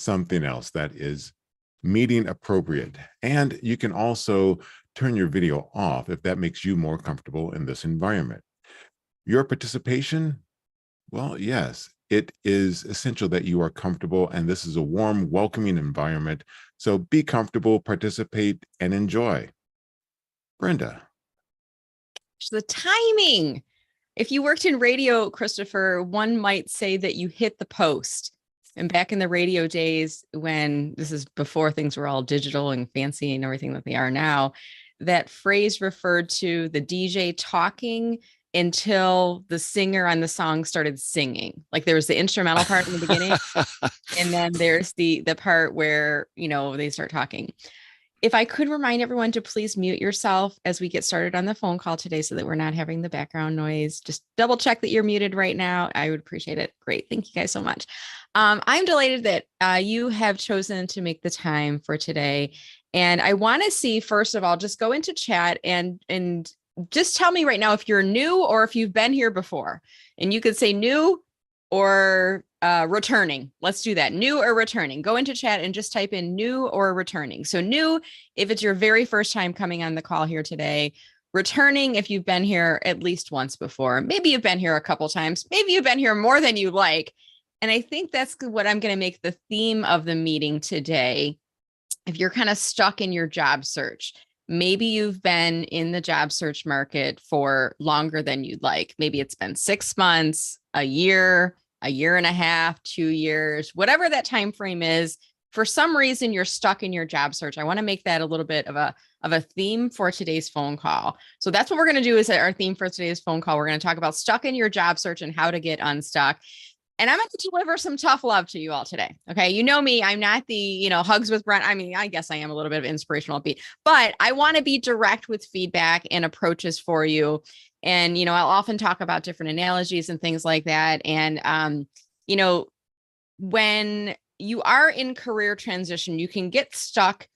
something else that is meeting appropriate. And you can also turn your video off if that makes you more comfortable in this environment. Your participation, well, yes, it is essential that you are comfortable, and this is a warm, welcoming environment. So be comfortable, participate, and enjoy. Brenda. The timing. If you worked in radio, Christopher, one might say that you hit the post. And back in the radio days, when this is before things were all digital and fancy and everything that they are now, that phrase referred to the DJ talking until the singer on the song started singing. Like there was the instrumental part in the beginning, and then there's the part where, they start talking. If I could remind everyone to please mute yourself as we get started on the phone call today so that we're not having the background noise. Just double check that you're muted right now. I would appreciate it. Great. Thank you guys so much. I'm delighted that you have chosen to make the time for today. And I want to see, first of all, just go into chat and just tell me right now if you're new or if you've been here before. And you could say new or returning. Let's do that. New or returning. Go into chat and just type in new or returning. So new, if it's your very first time coming on the call here today. Returning, if you've been here at least once before. Maybe you've been here a couple times. Maybe you've been here more than you like. And I think that's what I'm going to make the theme of the meeting today. If you're kind of stuck in your job search, maybe you've been in the job search market for longer than you'd like. Maybe it's been 6 months, a year and a half, 2 years, whatever that time frame is. For some reason, you're stuck in your job search. I want to make that a little bit of a theme for today's phone call. So that's what we're going to do is our theme for today's phone call. We're going to talk about stuck in your job search and how to get unstuck. And I'm going to deliver some tough love to you all today. Okay. You know me, I'm not the, hugs with Brent. I mean, I guess I am a little bit of inspirational beat, but I want to be direct with feedback and approaches for you. And, I'll often talk about different analogies and things like that. And, when you are in career transition, you can get stuck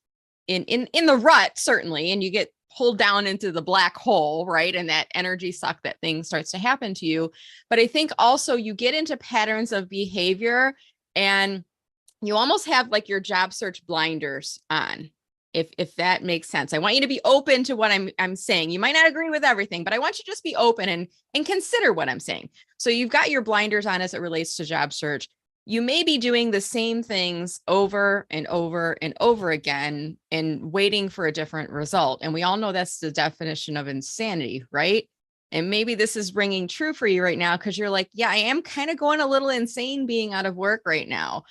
in the rut, certainly, and you get pulled down into the black hole, right? And that energy suck, that thing starts to happen to you. But I think also you get into patterns of behavior and you almost have like your job search blinders on, if that makes sense. I want you to be open to what I'm saying. You might not agree with everything, but I want you to just be open and consider what I'm saying. So you've got your blinders on as it relates to job search. You may be doing the same things over and over and over again and waiting for a different result. And we all know that's the definition of insanity, right? And maybe this is ringing true for you right now because you're like, yeah, I am kind of going a little insane being out of work right now.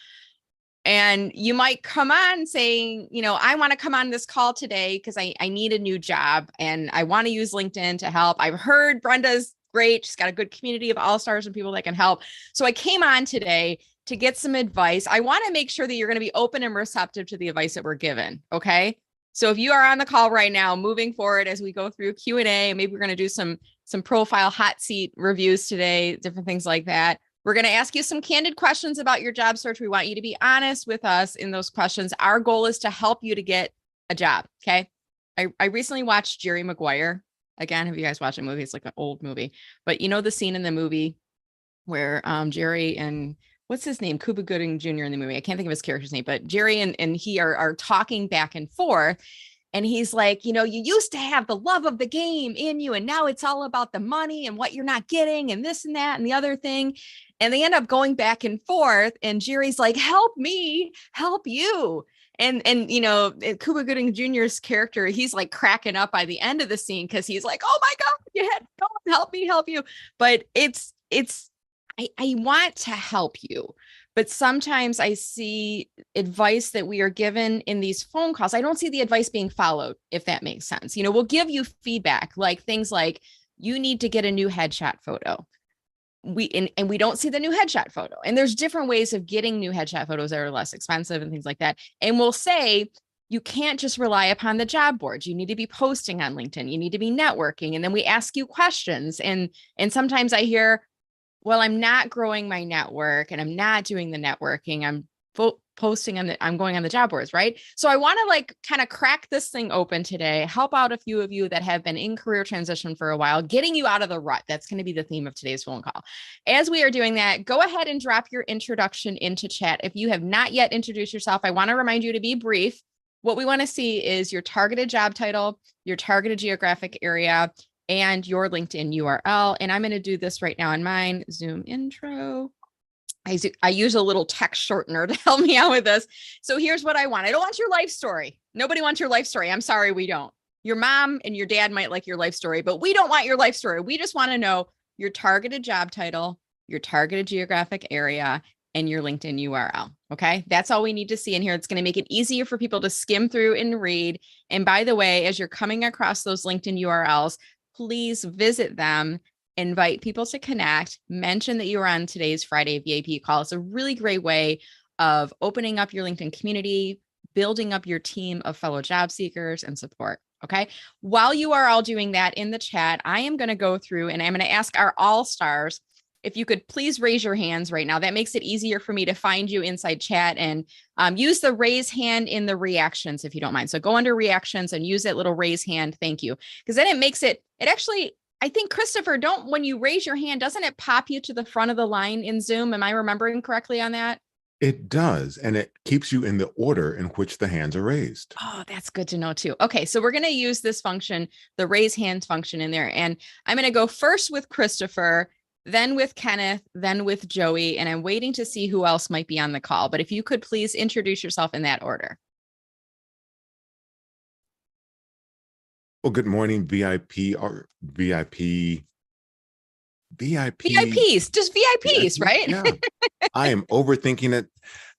And you might come on saying, I want to come on this call today because I need a new job and I want to use LinkedIn to help. I've heard Brenda's great. She's got a good community of all-stars and people that can help. So I came on today to get some advice. I want to make sure that you're going to be open and receptive to the advice that we're given. Okay. So if you are on the call right now, moving forward, as we go through Q&A, maybe we're going to do some profile hot seat reviews today, different things like that. We're going to ask you some candid questions about your job search. We want you to be honest with us in those questions. Our goal is to help you to get a job. Okay. I recently watched Jerry Maguire. Again, have you guys watched a movie? It's like an old movie, but the scene in the movie where Jerry and what's his name? Cuba Gooding Jr. in the movie. I can't think of his character's name, but Jerry and he are talking back and forth. And he's like, you used to have the love of the game in you. And now it's all about the money and what you're not getting and this and that and the other thing. And they end up going back and forth. And Jerry's like, help me, help you. And Cuba Gooding Jr.'s character, he's like cracking up by the end of the scene because he's like, oh my God, you had to help me, help you. But I want to help you. But sometimes I see advice that we are given in these phone calls. I don't see the advice being followed, if that makes sense. We'll give you feedback, like things like you need to get a new headshot photo. We don't see the new headshot photo. And there's different ways of getting new headshot photos that are less expensive and things like that. And we'll say, you can't just rely upon the job boards. You need to be posting on LinkedIn. You need to be networking. And then we ask you questions. And sometimes I hear, well, I'm not growing my network and I'm not doing the networking. posting I'm going on the job boards, right? So I want to like kind of crack this thing open today, help out a few of you that have been in career transition for a while, getting you out of the rut. That's going to be the theme of today's phone call. As we are doing that, go ahead and drop your introduction into chat. If you have not yet introduced yourself, I want to remind you to be brief. What we want to see is your targeted job title, your targeted geographic area, and your LinkedIn URL. And I'm going to do this right now on mine. Zoom intro. I use a little text shortener to help me out with this. So here's what I want. I don't want your life story. Nobody wants your life story. I'm sorry, we don't. Your mom and your dad might like your life story, but we don't want your life story. We just want to know your targeted job title, your targeted geographic area, and your LinkedIn URL. Okay. That's all we need to see in here. It's going to make it easier for people to skim through and read. And by the way, as you're coming across those LinkedIn URLs, please visit them. Invite people to connect, mention that you were on today's Friday VIP call. It's a really great way of opening up your LinkedIn community, building up your team of fellow job seekers and support. Okay. While you are all doing that in the chat, I am going to go through and I'm going to ask our all stars if you could please raise your hands right now. That makes it easier for me to find you inside chat, and use the raise hand in the reactions if you don't mind. So go under reactions and use that little raise hand. Thank you. Because then it makes it actually, I think, Christopher, when you raise your hand, doesn't it pop you to the front of the line in Zoom? Am I remembering correctly on that? It does, and it keeps you in the order in which the hands are raised. Oh, that's good to know too. Okay, so we're going to use this function, the raise hands function in there. And I'm going to go first with Christopher, then with Kenneth, then with Joey, and I'm waiting to see who else might be on the call. But if you could please introduce yourself in that order. Well, good morning, VIP or VIP. VIPs, just VIPs, right? Yeah, I am overthinking it.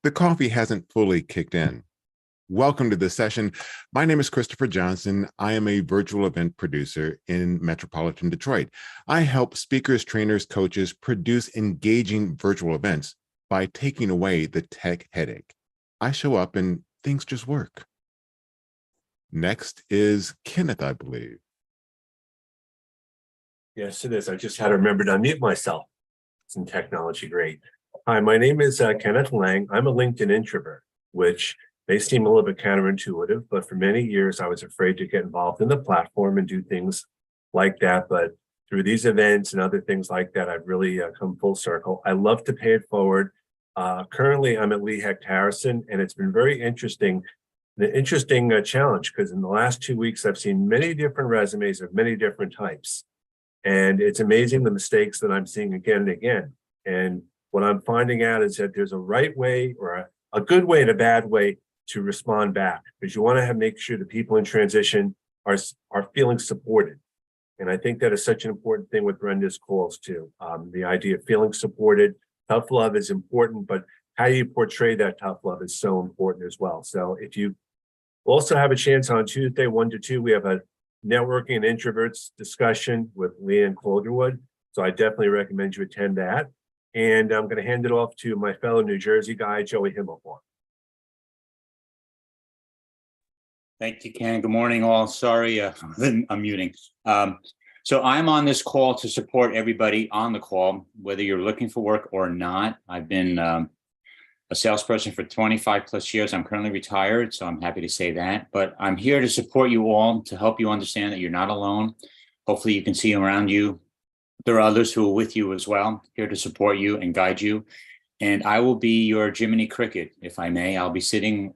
The coffee hasn't fully kicked in. Welcome to the session. My name is Christopher Johnson. I am a virtual event producer in metropolitan Detroit. I help speakers, trainers, coaches produce engaging virtual events by taking away the tech headache. I show up and things just work. Next is Kenneth, I believe. Yes, it is. I just had to remember to unmute myself. Some technology, great. Hi, my name is Kenneth Lang. I'm a LinkedIn introvert, which may seem a little bit counterintuitive, but for many years I was afraid to get involved in the platform and do things like that. But through these events and other things like that, I've really come full circle. I love to pay it forward. Currently, I'm at Lee Hecht Harrison, and it's been very interesting. An interesting challenge, because in the last 2 weeks, I've seen many different resumes of many different types. And it's amazing the mistakes that I'm seeing again and again. And what I'm finding out is that there's a right way or a good way and a bad way to respond back, because you want to make sure the people in transition are feeling supported. And I think that is such an important thing with Brenda's calls too. The idea of feeling supported. Tough love is important, but how you portray that tough love is so important as well. So if you also have a chance on Tuesday, 1 to 2, we have a networking and introverts discussion with Leanne Calderwood. So I definitely recommend you attend that. And I'm going to hand it off to my fellow New Jersey guy, Joey Himmelborn. Thank you, Ken. Good morning, all. Sorry, I'm muting. So I'm on this call to support everybody on the call, whether you're looking for work or not. I've been a salesperson for 25 plus years. I'm currently retired, so I'm happy to say that. But I'm here to support you all, to help you understand that you're not alone. Hopefully you can see around you. There are others who are with you as well, here to support you and guide you. And I will be your Jiminy Cricket, if I may. I'll be sitting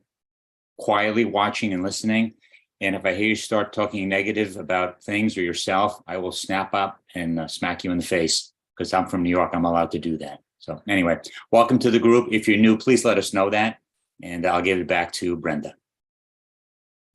quietly watching and listening. And if I hear you start talking negative about things or yourself, I will snap up and smack you in the face, because I'm from New York. I'm allowed to do that. So anyway, welcome to the group. If you're new, please let us know that. And I'll give it back to Brenda.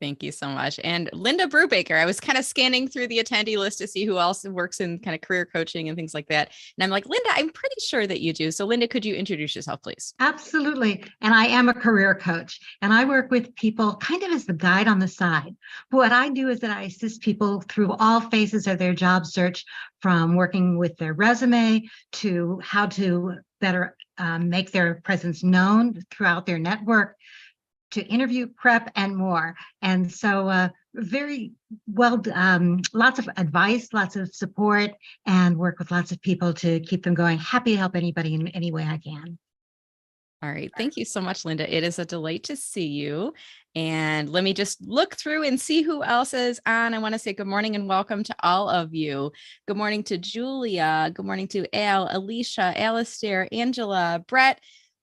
Thank you so much. And Linda Brubaker, I was kind of scanning through the attendee list to see who else works in kind of career coaching and things like that. And I'm like, Linda, I'm pretty sure that you do. So Linda, could you introduce yourself, please? Absolutely. And I am a career coach, and I work with people kind of as the guide on the side. What I do is that I assist people through all phases of their job search, from working with their resume to how to better make their presence known throughout their network, to interview prep and more. And so very well, lots of advice, lots of support, and work with lots of people to keep them going. Happy to help anybody in any way I can. All right. Thank you so much, Linda. It is a delight to see you. And let me just look through and see who else is on. I want to say good morning and welcome to all of you. Good morning to Julia. Good morning to Al, Alicia, Alistair, Angela, Brett.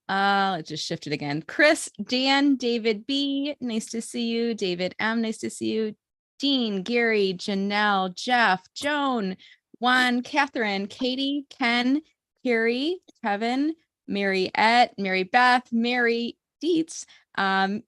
Let's just shift it again. Chris, Dan, David B. Nice to see you. David M. Nice to see you. Dean, Gary, Janelle, Jeff, Joan, Juan, Catherine, Katie, Ken, Carrie, Kevin, Mary Ed, Mary Beth, Mary Dietz,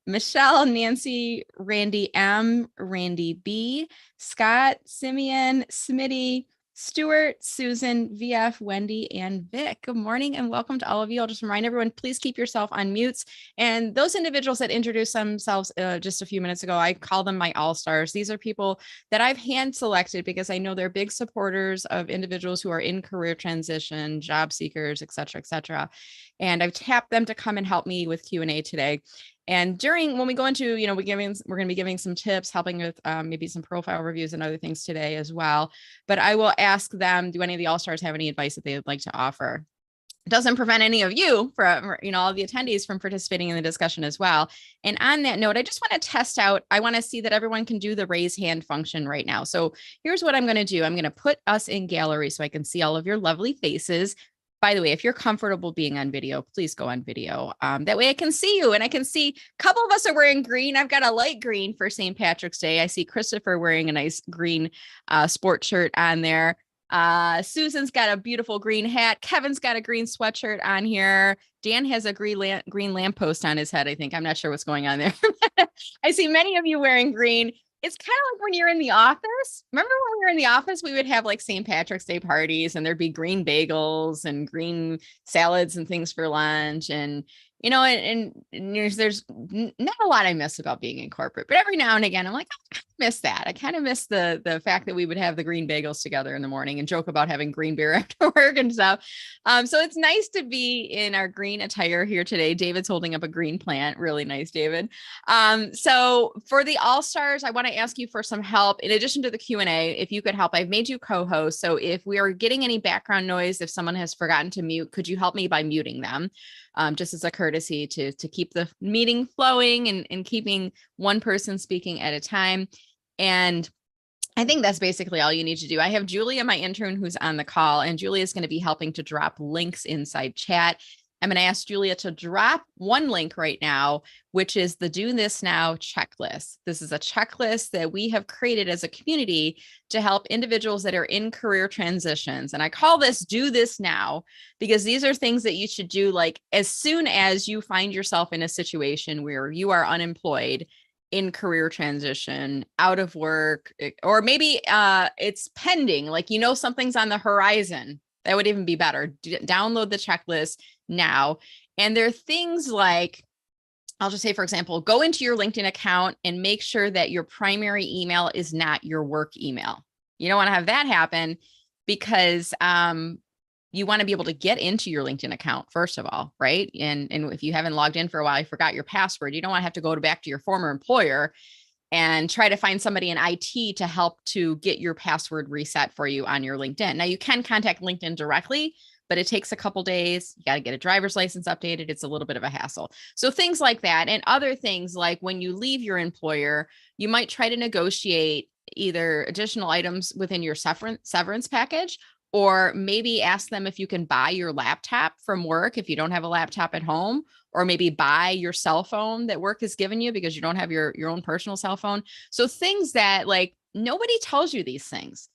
Michelle, Nancy, Randy M, Randy B, Scott, Simeon, Smitty, Stuart, Susan, VF, Wendy, and Vic. Good morning and welcome to all of you. I'll just remind everyone, please keep yourself on mutes. And those individuals that introduced themselves just a few minutes ago, I call them my all-stars. These are people that I've hand selected because I know they're big supporters of individuals who are in career transition, job seekers, et cetera, et cetera. And I've tapped them to come and help me with Q&A today. And when we go into, we're going to be giving some tips, helping with maybe some profile reviews and other things today as well. But I will ask them, do any of the all-stars have any advice that they would like to offer? It doesn't prevent any of you from, all the attendees from participating in the discussion as well. And on that note, I just want to test out, I want to see that everyone can do the raise hand function right now. So here's what I'm going to do. I'm going to put us in gallery so I can see all of your lovely faces. By the way, if you're comfortable being on video, please go on video. That way I can see you and I can see a couple of us are wearing green. I've got a light green for St. Patrick's Day. I see Christopher wearing a nice green sport shirt on there. Susan's got a beautiful green hat. Kevin's got a green sweatshirt on here. Dan has a green lamppost on his head, I think. I'm not sure what's going on there. I see many of you wearing green. It's kind of like when you're in the office. Remember when we were in the office, we would have like St. Patrick's Day parties and there'd be green bagels and green salads and things for lunch. And, there's not a lot I miss about being in corporate, but every now and again, I'm like, I miss that. I kind of miss the fact that we would have the green bagels together in the morning and joke about having green beer after work and stuff. So it's nice to be in our green attire here today. David's holding up a green plant. Really nice, David. So for the all-stars, I want to ask you for some help. In addition to the Q&A, if you could help, I've made you co-host. So if we are getting any background noise, if someone has forgotten to mute, could you help me by muting them? Just as a courtesy to keep the meeting flowing and keeping one person speaking at a time. And I think that's basically all you need to do. I have Julia, my intern, who's on the call, and Julia is going to be helping to drop links inside chat. I'm going to ask Julia to drop one link right now, which is the Do This Now checklist. This is a checklist that we have created as a community to help individuals that are in career transitions. And I call this Do This Now because these are things that you should do like as soon as you find yourself in a situation where you are unemployed, in career transition, out of work, or maybe it's pending, like, something's on the horizon. That would even be better. Download the checklist now. And there are things like, I'll just say, for example, go into your LinkedIn account and make sure that your primary email is not your work email. You don't want to have that happen because you want to be able to get into your LinkedIn account, first of all, right? And if you haven't logged in for a while, you forgot your password, you don't want to have to go back to your former employer and try to find somebody in IT to help to get your password reset for you on your LinkedIn. Now you can contact LinkedIn directly, but it takes a couple days. You got to get a driver's license updated. It's a little bit of a hassle. So things like that. And other things like when you leave your employer, you might try to negotiate either additional items within your severance package, or maybe ask them if you can buy your laptop from work if you don't have a laptop at home, or maybe buy your cell phone that work has given you because you don't have your own personal cell phone. So things that, like, nobody tells you these things,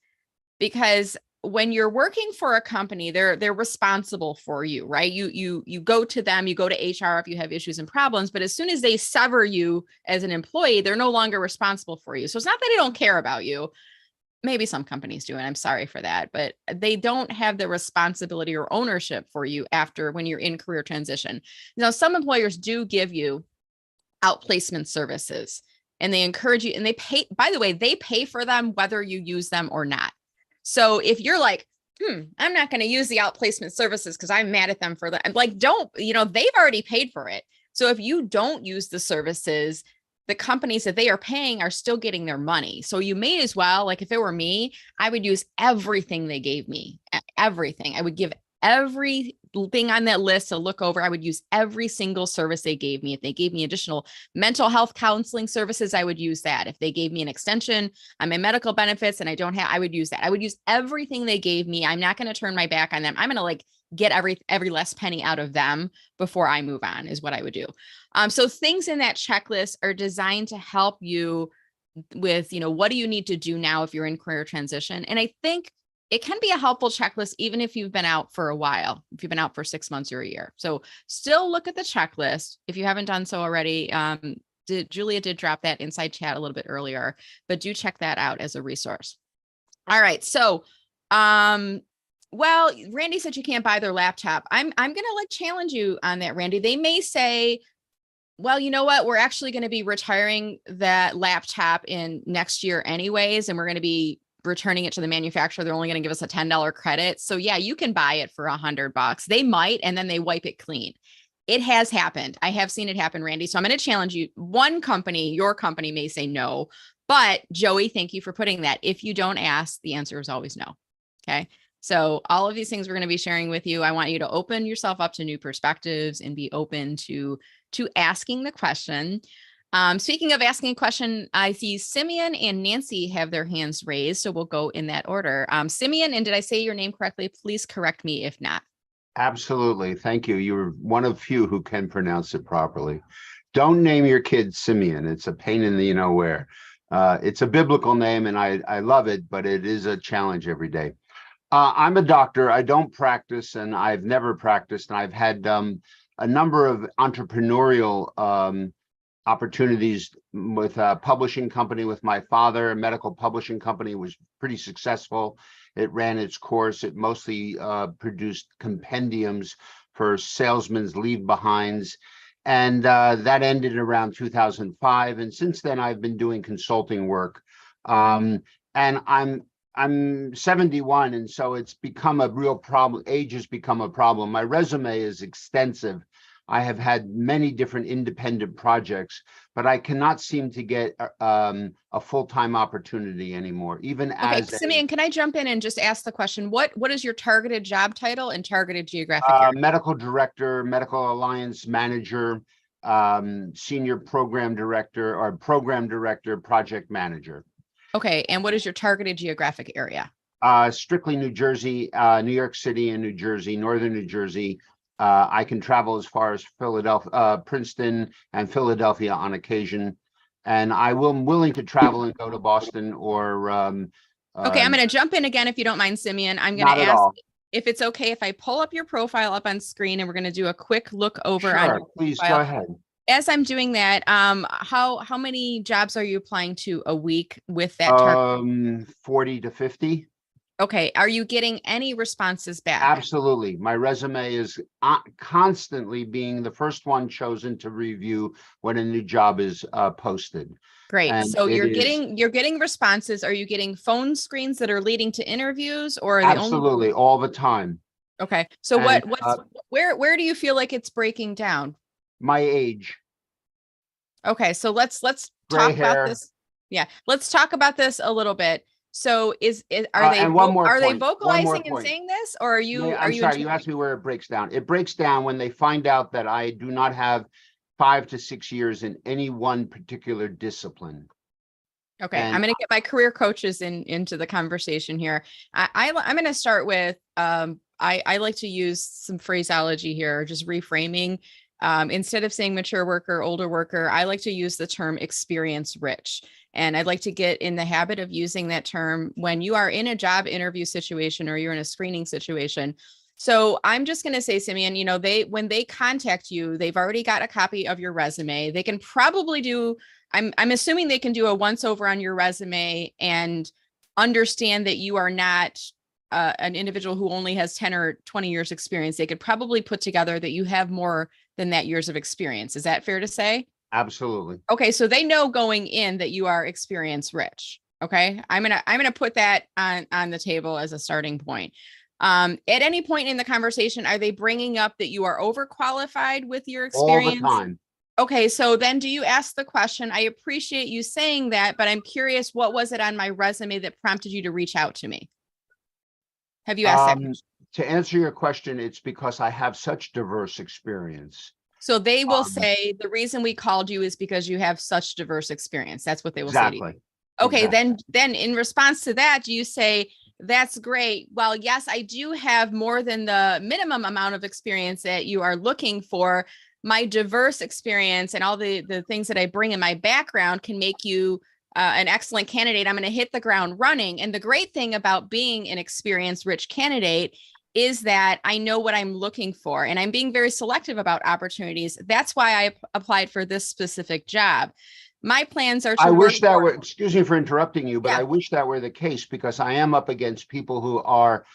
because when you're working for a company, they're responsible for you, right? You go to them, you go to HR if you have issues and problems, but as soon as they sever you as an employee, they're no longer responsible for you. So it's not that they don't care about you. Maybe some companies do, and I'm sorry for that, but they don't have the responsibility or ownership for you after when you're in career transition. Now, some employers do give you outplacement services, and they encourage you, and they pay, by the way, they pay for them whether you use them or not. So if you're like, I'm not going to use the outplacement services because I'm mad at them for that, like, don't, they've already paid for it. So if you don't use the services, the companies that they are paying are still getting their money. So you may as well, like, if it were me, I would use everything they gave me, everything. I would give everything on that list to look over. I would use every single service they gave me. If they gave me additional mental health counseling services, I would use that. If they gave me an extension on my medical benefits and I don't have, I would use that. I would use everything they gave me. I'm not going to turn my back on them. I'm going to like get every last penny out of them before I move on is what I would do. So things in that checklist are designed to help you with, what do you need to do now if you're in career transition? And I think it can be a helpful checklist, even if you've been out for a while, if you've been out for 6 months or a year. So still look at the checklist if you haven't done so already. Julia did drop that inside chat a little bit earlier, but do check that out as a resource. All right. So, well, Randy said you can't buy their laptop. I'm going to like challenge you on that, Randy. They may say, well, you know what? We're actually going to be retiring that laptop in next year anyways, and we're going to be returning it to the manufacturer. They're only going to give us a $10 credit. So yeah, you can buy it for $100. They might, and then they wipe it clean. It has happened. I have seen it happen, Randy. So I'm going to challenge you. One company, your company may say no, but Joey, thank you for putting that. If you don't ask, the answer is always no. Okay. So all of these things we're going to be sharing with you. I want you to open yourself up to new perspectives and be open to asking the question. Speaking of asking a question, I see Simeon and Nancy have their hands raised. So we'll go in that order. Simeon, and did I say your name correctly? Please correct me if not. Absolutely. Thank you. You're one of few who can pronounce it properly. Don't name your kid Simeon. It's a pain in the you know where. It's a biblical name and I love it, but it is a challenge every day. I'm a doctor. I don't practice and I've never practiced. And I've had a number of entrepreneurial opportunities with a publishing company with my father. A medical publishing company was pretty successful. It ran its course. It mostly produced compendiums for salesmen's leave behinds. And that ended around 2005. And since then, I've been doing consulting work. And I'm 71, and so it's become a real problem. Age has become a problem. My resume is extensive. I have had many different independent projects, but I cannot seem to get a full-time opportunity anymore, even as Simeon, can I jump in and just ask the question, what is your targeted job title and targeted geographic area? Medical director, medical alliance manager, senior program director, or program director, project manager. Okay. And what is your targeted geographic area? Strictly New Jersey, New York City and New Jersey, Northern New Jersey. I can travel as far as Philadelphia, Princeton and Philadelphia on occasion. And I'm willing to travel and go to Boston or. Okay, I'm going to jump in again if you don't mind, Simeon. I'm going to ask if it's okay if I pull up your profile up on screen and we're going to do a quick look over. Sure, please go ahead. As I'm doing that, how many jobs are you applying to a week with that target? 40 to 50. Okay. Are you getting any responses back? Absolutely. My resume is constantly being the first one chosen to review when a new job is posted. Great. And so you're getting responses. Are you getting phone screens that are leading to interviews, or are absolutely all the time? Okay. So where do you feel like it's breaking down? My age. Okay, so let's talk about this. Yeah, let's talk about this a little bit. So are they vocalizing and saying this, or are you? I'm sorry, you asked me where it breaks down. It breaks down when they find out that I do not have 5 to 6 years in any one particular discipline. Okay, and I'm going to get my career coaches into the conversation here. I'm going to start with I like to use some phraseology here, just reframing. Instead of saying mature worker, older worker, I like to use the term experience rich. And I'd like to get in the habit of using that term when you are in a job interview situation or you're in a screening situation. So I'm just going to say, Simeon, when they contact you, they've already got a copy of your resume. They can probably do, I'm assuming they can do a once over on your resume and understand that you are not an individual who only has 10 or 20 years experience. They could probably put together that you have more than that years of experience. Is that fair to say? Absolutely. Okay. So they know going in that you are experience rich. Okay. I'm going to put that on the table as a starting point. At any point in the conversation, are they bringing up that you are overqualified with your experience? All the time. Okay. So then do you ask the question, I appreciate you saying that, but I'm curious, what was it on my resume that prompted you to reach out to me? Have you asked that question? To answer your question, it's because I have such diverse experience. So they will Um, say the reason we called you is because you have such diverse experience. That's what they will say to you. Exactly. Okay, Exactly. then in response to that, do you say, that's great. Well, yes, I do have more than the minimum amount of experience that you are looking for. My diverse experience and all the things that I bring in my background can make you an excellent candidate. I'm going to hit the ground running. And the great thing about being an experienced, rich candidate is that I know what I'm looking for and I'm being very selective about opportunities. That's why I applied for this specific job. My plans are to I work wish that more. were, excuse me for interrupting you, but Yeah. I wish that were the case because I am up against people who are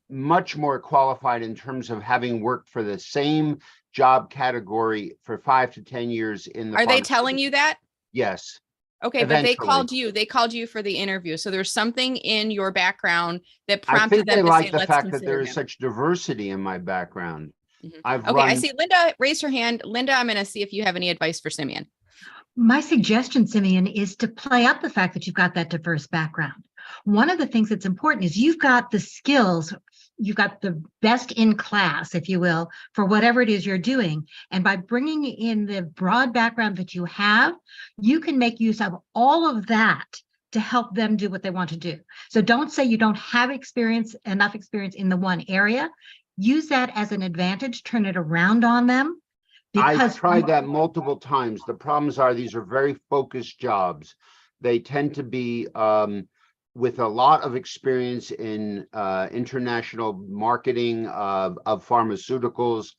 much more qualified in terms of having worked for the same job category for 5 to 10 years in the Are they telling you that? Yes. Okay, but they Eventually. called you for the interview. So there's something in your background that I prompted think they them to like say, the let's fact that consider there is him. such diversity in my background. Mhm. I've Okay, I run, see Linda raise her hand. Linda, I'm going to see if you have any advice for Simeon. My suggestion, Simeon, is to play up the fact that you've got that diverse background. One of the things that's important is you've got the skills, you've got the best in class, if you will, for whatever it is you're doing. And by bringing in the broad background that you have, you can make use of all of that to help them do what they want to do. So don't say you don't have enough experience in the one area. Use that as an advantage, turn it around on them. I've tried that multiple times. The problems are these are very focused jobs. They tend to be with a lot of experience in international marketing of pharmaceuticals,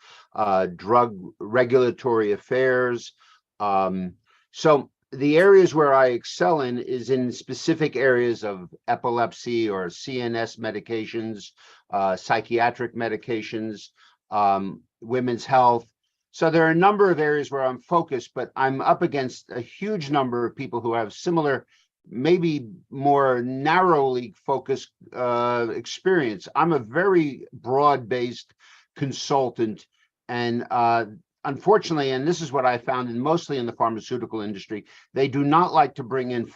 drug regulatory affairs. So the areas where I excel in is in specific areas of epilepsy or CNS medications, psychiatric medications, women's health. So there are a number of areas where I'm focused, but I'm up against a huge number of people who have similar, maybe more narrowly focused experience. I'm a very broad-based consultant, and unfortunately, and this is what I found in mostly in the pharmaceutical industry, they do not like to bring in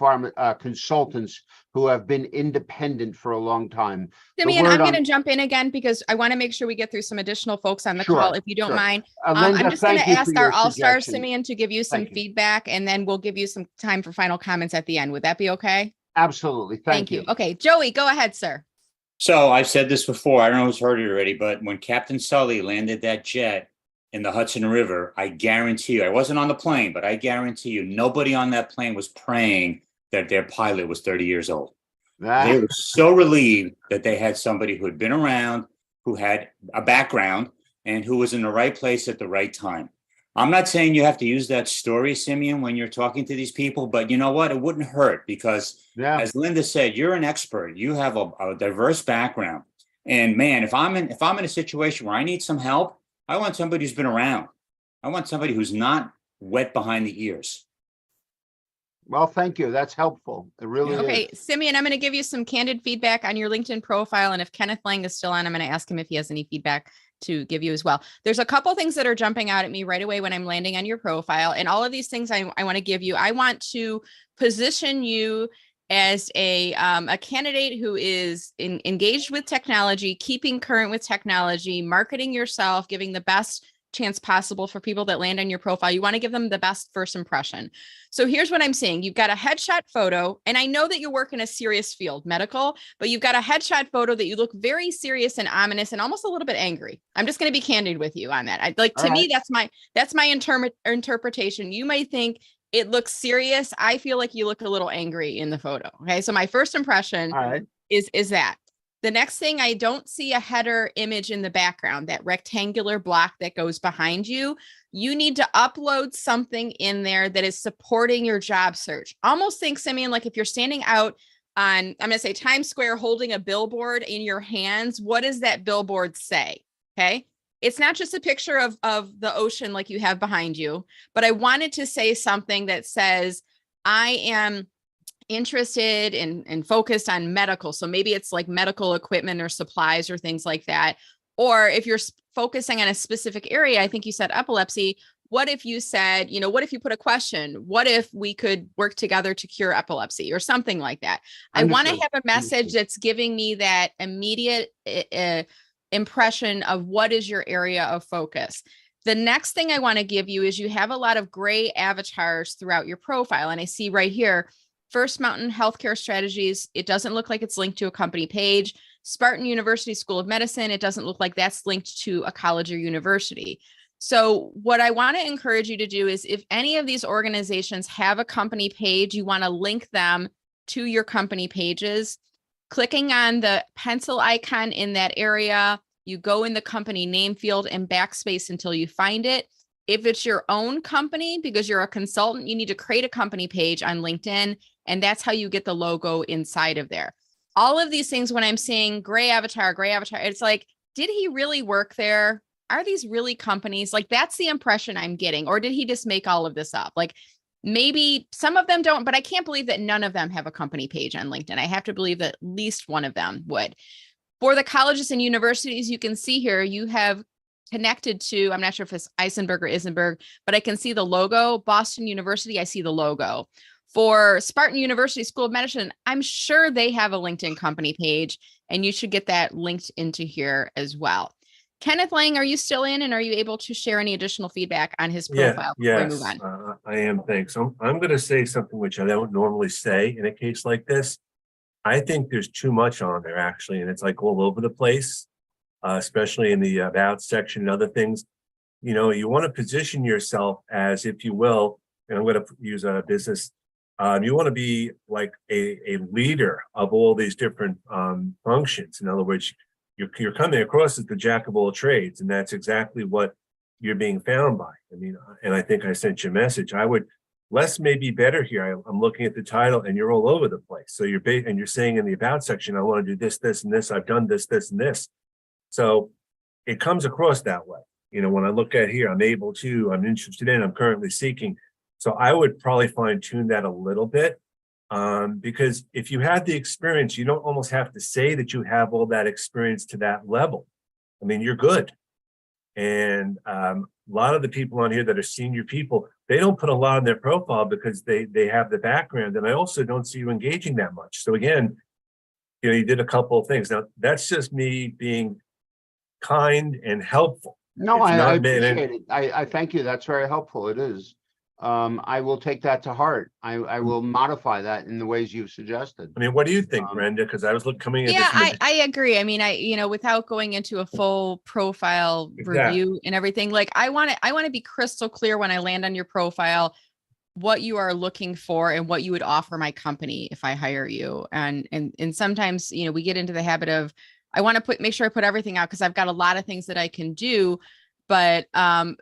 consultants who have been independent for a long time. Simeon, I'm going to jump in again because I want to make sure we get through some additional folks on the call, if you don't mind. Linda, I'm just going to ask our all-star suggestion. Simeon to give you some feedback, and then we'll give you some time for final comments at the end. Would that be okay? Absolutely. Thank you. Okay, Joey, go ahead, sir. So I've said this before, I don't know who's heard it already, but when Captain Sully landed that jet in the Hudson River, I guarantee you, I wasn't on the plane, but I guarantee you, nobody on that plane was praying that their pilot was 30 years old. They were so relieved that they had somebody who had been around, who had a background, and who was in the right place at the right time. I'm not saying you have to use that story, Simeon, when you're talking to these people, but you know what? It wouldn't hurt because, as Linda said, you're an expert. You have a diverse background. And man, if I'm in a situation where I need some help, I want somebody who's been around. I want somebody who's not wet behind the ears. Well, thank you. That's helpful. It really is. Okay, Simeon, I'm going to give you some candid feedback on your LinkedIn profile. And if Kenneth Lang is still on, I'm going to ask him if he has any feedback to give you as well. There's a couple things that are jumping out at me right away when I'm landing on your profile. And all of these things I want to give you. I want to position you as a candidate who is engaged with technology, keeping current with technology, marketing yourself, giving the best chance possible for people that land on your profile. You want to give them the best first impression. So here's what I'm saying. You've got a headshot photo, and I know that you work in a serious field, medical, but you've got a headshot photo that you look very serious and ominous and almost a little bit angry. I'm just going to be candid with you on that. Me, that's my interpretation. You might think it looks serious. I feel like you look a little angry in the photo. Okay. So my first impression is that. The next thing, I don't see a header image in the background, that rectangular block that goes behind you. You need to upload something in there that is supporting your job search. Almost think, Simeon, like if you're standing out on, I'm going to say Times Square, holding a billboard in your hands, what does that billboard say? Okay. It's not just a picture of the ocean like you have behind you, but I wanted to say something that says, I am interested and focused on medical. So maybe it's like medical equipment or supplies or things like that. Or if you're focusing on a specific area, I think you said epilepsy, what if you said, what if you put a question? What if we could work together to cure epilepsy or something like that? I want to Understood. have a message Understood. that's giving me that immediate impression of what is your area of focus. The next thing I want to give you is you have a lot of gray avatars throughout your profile. And I see right here, First Mountain Healthcare Strategies. It doesn't look like it's linked to a company page. Spartan University School of Medicine. It doesn't look like that's linked to a college or university. So what I want to encourage you to do is if any of these organizations have a company page, you want to link them to your company pages. Clicking on the pencil icon in that area, you go in the company name field and backspace until you find it. If it's your own company, because you're a consultant, you need to create a company page on LinkedIn, and that's how you get the logo inside of there. All of these things, when I'm saying gray avatar, it's like, did he really work there? Are these really companies? Like, that's the impression I'm getting. Or did he just make all of this up? Like, maybe some of them don't, but I can't believe that none of them have a company page on LinkedIn. I have to believe that at least one of them would. For the colleges and universities, you can see here, you have connected to, I'm not sure if it's Eisenberg or Isenberg, but I can see the logo. Boston University, I see the logo. For Spartan University School of Medicine, I'm sure they have a LinkedIn company page, and you should get that linked into here as well. Kenneth Lang, are you still in, and are you able to share any additional feedback on his profile before we move Yes, on? I am. Thanks. I'm going to say something which I don't normally say in a case like this. I think there's too much on there, actually, and it's like all over the place. Especially in the about section and other things. You want to position yourself as, if you will, and I'm going to use a business, you want to be like a leader of all these different functions. In other words, you're coming across as the jack of all trades, and that's exactly what you're being found by. I mean, and I think I sent you a message. I would, less may be better here. I'm looking at the title, and you're all over the place. So you're saying in the about section, I want to do this, this, and this. I've done this, this, and this. So it comes across that way. When I look at here, I'm able to, I'm interested in, I'm currently seeking. So I would probably fine tune that a little bit, because if you have the experience, you don't almost have to say that you have all that experience to that level. I mean, you're good. And a lot of the people on here that are senior people, they don't put a lot on their profile because they have the background. And I also don't see you engaging that much. So again, you did a couple of things. Now, that's just me being kind and helpful. No, It's I not been appreciate it. I thank you. That's very helpful. It is. I will take that to heart. I will modify that in the ways you've suggested. I mean, what do you think, Brenda? Because I was coming at Yeah, this. I agree. I mean, without going into a full profile review and everything, like I want to be crystal clear when I land on your profile, what you are looking for and what you would offer my company if I hire you. And sometimes, we get into the habit of, I want to make sure I put everything out because I've got a lot of things that I can do. But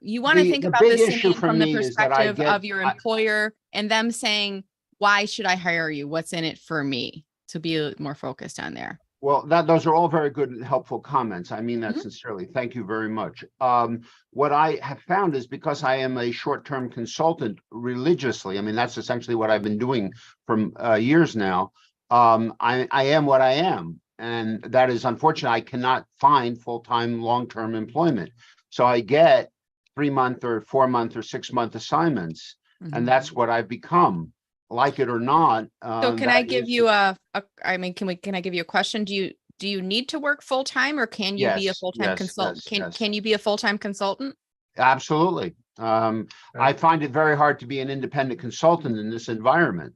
you want to think about big this issue from the perspective of your employer and them saying, why should I hire you? What's in it for me? To be more focused on there. Well, those are all very good and helpful comments. I mean that sincerely. Thank you very much. What I have found is, because I am a short-term consultant religiously, I mean, that's essentially what I've been doing for years now. I am what I am. And that is unfortunate. I cannot find full-time, long-term employment. So I get 3-month or 4-month or 6-month assignments. And that's what I've become, like it or not. So can I give you can I give you a question? Do you need to work full-time, or can you be a full-time consultant? Can you be a full-time consultant? Absolutely. I find it very hard to be an independent consultant in this environment.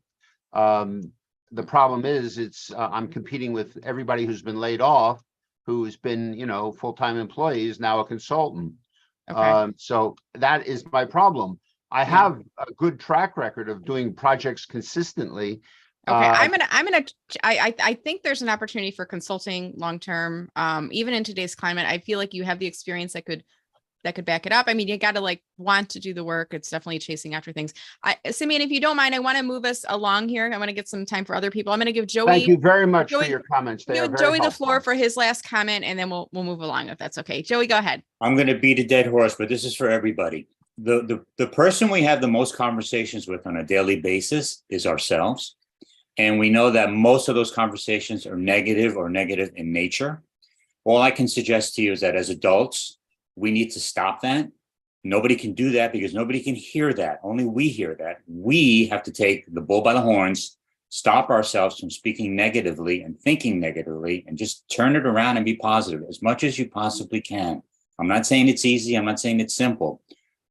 The problem is I'm competing with everybody who's been laid off, who's been, full-time employees, now a consultant. Okay. So that is my problem. I have a good track record of doing projects consistently. Okay, I think there's an opportunity for consulting long-term, even in today's climate. I feel like you have the experience that could back it up. I mean, you got to want to do the work. It's definitely chasing after things. Simeon, if you don't mind, I want to move us along here. I want to get some time for other people. I'm going to give Joey. Thank you very much for your comments. They are very Joey helpful. the floor for his last comment, and then we'll move along if that's okay. Joey, go ahead. I'm going to beat a dead horse, but this is for everybody. The person we have the most conversations with on a daily basis is ourselves. And we know that most of those conversations are negative in nature. All I can suggest to you is that as adults, we need to stop that Nobody can do that because nobody can hear that. Only we hear that. We have to take the bull by the horns, stop ourselves from speaking negatively and thinking negatively, and just turn it around and be positive as much as you possibly can. I'm not saying it's easy. I'm not saying it's simple,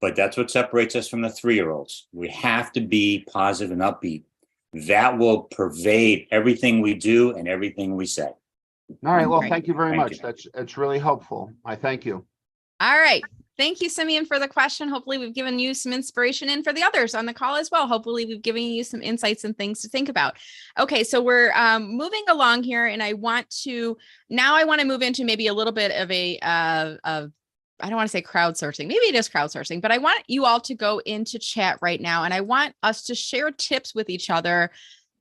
but that's what separates us from the 3-year-olds. We have to be positive and upbeat. That will pervade everything we do and everything we say. All right. Well, Great. thank you very Thank much. you. That's really helpful. I thank you. All right. Thank you, Simeon, for the question. Hopefully we've given you some inspiration, and for the others on the call as well. Hopefully we've given you some insights and things to think about. Okay, so we're moving along here, and I want to move into maybe a little bit of a I don't want to say crowdsourcing. Maybe it is crowdsourcing, but I want you all to go into chat right now, and I want us to share tips with each other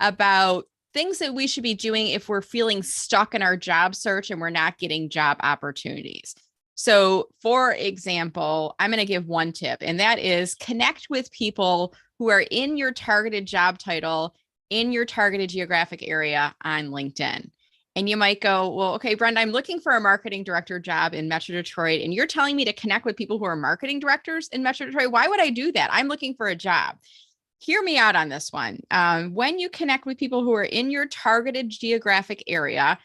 about things that we should be doing if we're feeling stuck in our job search and we're not getting job opportunities. So, for example, I'm going to give one tip, and that is connect with people who are in your targeted job title, in your targeted geographic area on LinkedIn. And you might go, well, okay, Brenda, I'm looking for a marketing director job in Metro Detroit, and you're telling me to connect with people who are marketing directors in Metro Detroit. Why would I do that? I'm looking for a job. Hear me out on this one. When you connect with people who are in your targeted geographic area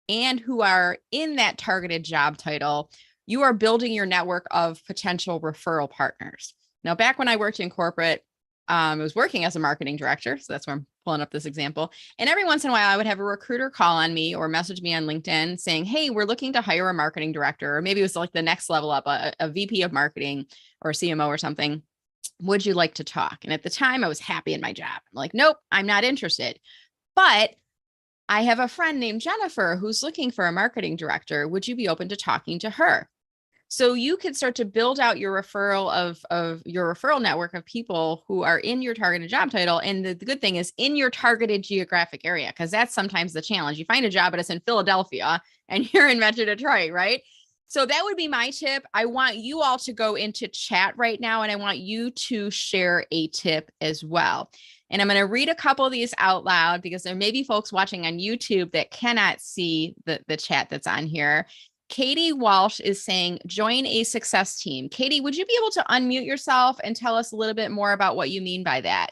and who are in that targeted job title, you are building your network of potential referral partners. Now, back when I worked in corporate, I was working as a marketing director. So that's where I'm pulling up this example. And every once in a while, I would have a recruiter call on me or message me on LinkedIn saying, hey, we're looking to hire a marketing director. Or maybe it was like the next level up, a VP of marketing or a CMO or something. Would you like to talk? And at the time, I was happy in my job. I'm like, nope, I'm not interested. But I have a friend named Jennifer who's looking for a marketing director. Would you be open to talking to her? So you could start to build out your referral of your referral network of people who are in your targeted job title. And the good thing is in your targeted geographic area, because that's sometimes the challenge. You find a job, but it's in Philadelphia and you're in Metro Detroit, right? So that would be my tip. I want you all to go into chat right now, and I want you to share a tip as well. And I'm going to read a couple of these out loud because there may be folks watching on YouTube that cannot see the chat that's on here. Katie Walsh is saying, join a success team. Katie, would you be able to unmute yourself and tell us a little bit more about what you mean by that?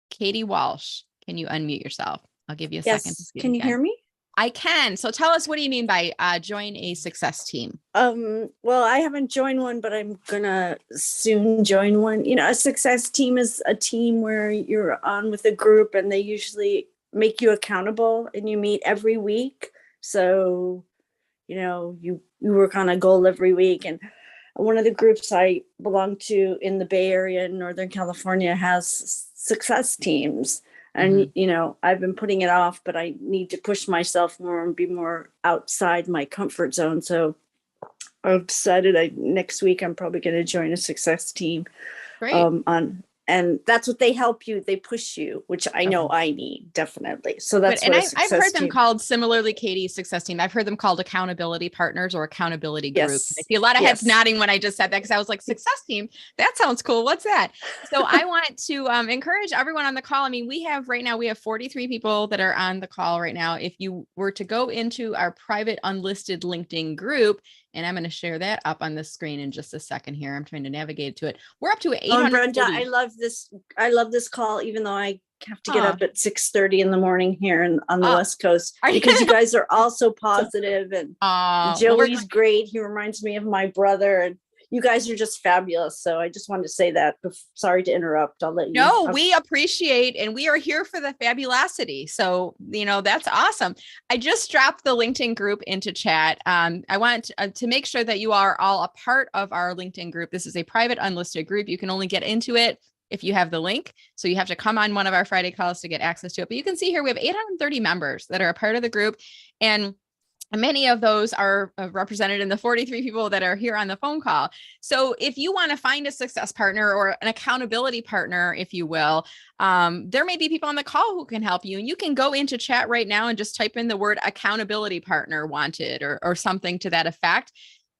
Katie Walsh, can you unmute yourself? I'll give you a second. Yes. Can you hear me? I can. So tell us, what do you mean by join a success team? Well, I haven't joined one, but I'm gonna soon join one. You know, a success team is a team where you're on with a group and they usually make you accountable and you meet every week. So, you know, you work on a goal every week. And one of the groups I belong to in the Bay Area in Northern California has success teams. And, you know, I've been putting it off, but I need to push myself more and be more outside my comfort zone. So I've decided next week I'm probably going to join a success team. Great. And that's what they help you. They push you, which I know I need definitely. So that's and I've heard them called similarly, Katie, success team. I've heard them called accountability partners or accountability groups. I see a lot of heads nodding when I just said that because I was like, success team. That sounds cool. What's that? So I want to encourage everyone on the call. I mean, we have 43 people that are on the call right now. If you were to go into our private unlisted LinkedIn group, and I'm going to share that up on the screen in just a second here. I'm trying to navigate to it. We're up to 800. Brenda, I love this call, even though I have to get up at 6:30 in the morning here on the West Coast, because you guys are all so positive, and Joey's great. He reminds me of my brother, and you guys are just fabulous. So I just wanted to say that. Sorry to interrupt. I'll let you. No, we appreciate, and we are here for the fabulosity. So, you know, that's awesome. I just dropped the LinkedIn group into chat. I want to make sure that you are all a part of our LinkedIn group. This is a private unlisted group. You can only get into it if you have the link. So you have to come on one of our Friday calls to get access to it. But you can see here, we have 830 members that are a part of the group. And many of those are represented in the 43 people that are here on the phone call. So if you want to find a success partner or an accountability partner, if you will, there may be people on the call who can help you. And you can go into chat right now and just type in the word accountability partner wanted or something to that effect.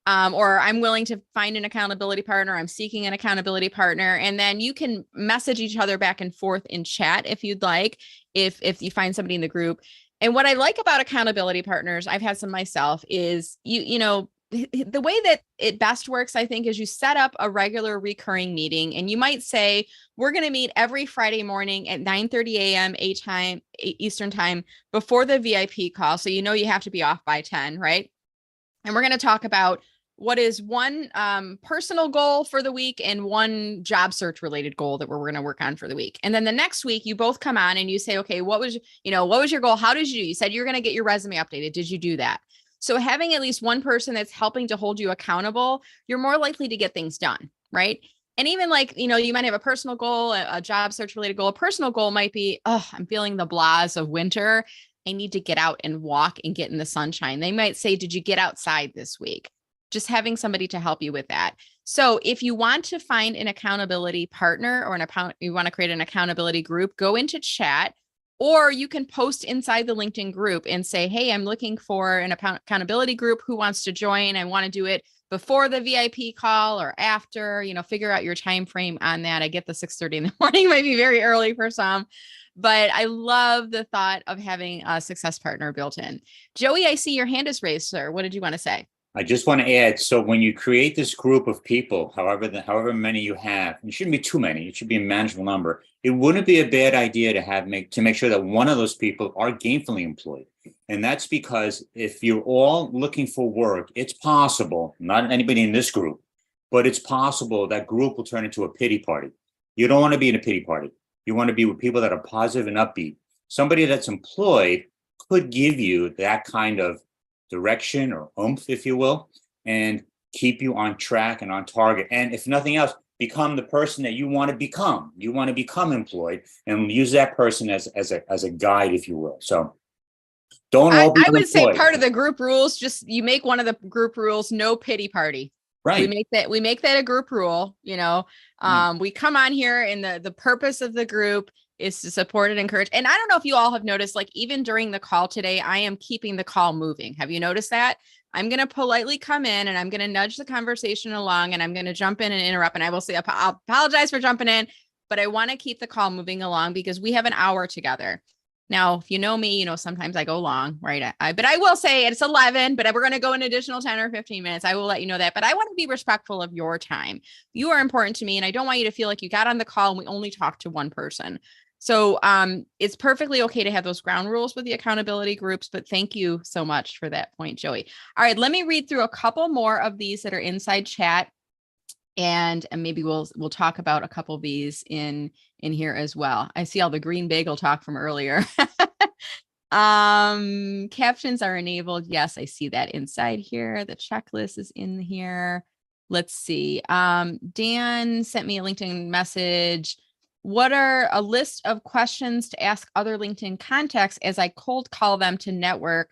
Or I'm willing to find an accountability partner. I'm seeking an accountability partner. And then you can message each other back and forth in chat if you'd like, if you find somebody in the group. And what I like about accountability partners, I've had some myself, is you know, the way that it best works, I think, is you set up a regular recurring meeting, and you might say, we're going to meet every Friday morning at 9:30 a.m. Eastern time before the VIP call. So, you have to be off by 10, right? And we're going to talk about what is one personal goal for the week and one job search related goal that we're going to work on for the week. And then the next week you both come on and you say, okay, what was your goal? How did you do? You said you're going to get your resume updated. Did you do that? So having at least one person that's helping to hold you accountable, you're more likely to get things done, right? And even you might have a personal goal, a job search related goal. A personal goal might be, oh, I'm feeling the blahs of winter. I need to get out and walk and get in the sunshine. They might say, did you get outside this week? Just having somebody to help you with that. So if you want to find an accountability partner or you want to create an accountability group, go into chat, or you can post inside the LinkedIn group and say, hey, I'm looking for an accountability group. Who wants to join? I want to do it before the VIP call or after, figure out your time frame on that. I get the 6:30 in the morning might be very early for some, but I love the thought of having a success partner built in. Joey, I see your hand is raised, sir. What did you want to say? I just want to add, so when you create this group of people, however many you have, it shouldn't be too many, it should be a manageable number. It wouldn't be a bad idea to make sure that one of those people are gainfully employed. And that's because if you're all looking for work, it's possible, not anybody in this group, but it's possible that group will turn into a pity party. You don't want to be in a pity party. You want to be with people that are positive and upbeat. Somebody that's employed could give you that kind of direction or oomph, if you will, and keep you on track and on target. And if nothing else, become the person that you want to become. You want to become employed and use that person as a guide, if you will. So don't all be I would say unemployed. part of the group rules, just you make one of the group rules, no pity party. Right. We make that a group rule, we come on here and the purpose of the group is to support and encourage. And I don't know if you all have noticed, even during the call today, I am keeping the call moving. Have you noticed that? I'm going to politely come in and I'm going to nudge the conversation along and I'm going to jump in and interrupt. And I will say, I'll apologize for jumping in, but I want to keep the call moving along because we have an hour together. Now, if you know me, sometimes I go long, right? But I will say it's 11, but we're going to go an additional 10 or 15 minutes. I will let you know that, but I want to be respectful of your time. You are important to me. And I don't want you to feel like you got on the call and we only talked to one person. So it's perfectly okay to have those ground rules with the accountability groups, but thank you so much for that point, Joey. All right, let me read through a couple more of these that are inside chat. And maybe we'll talk about a couple of these in here as well. I see all the green bagel talk from earlier. Captions are enabled. Yes, I see that inside here. The checklist is in here. Let's see. Dan sent me a LinkedIn message. What are a list of questions to ask other LinkedIn contacts as I cold call them to network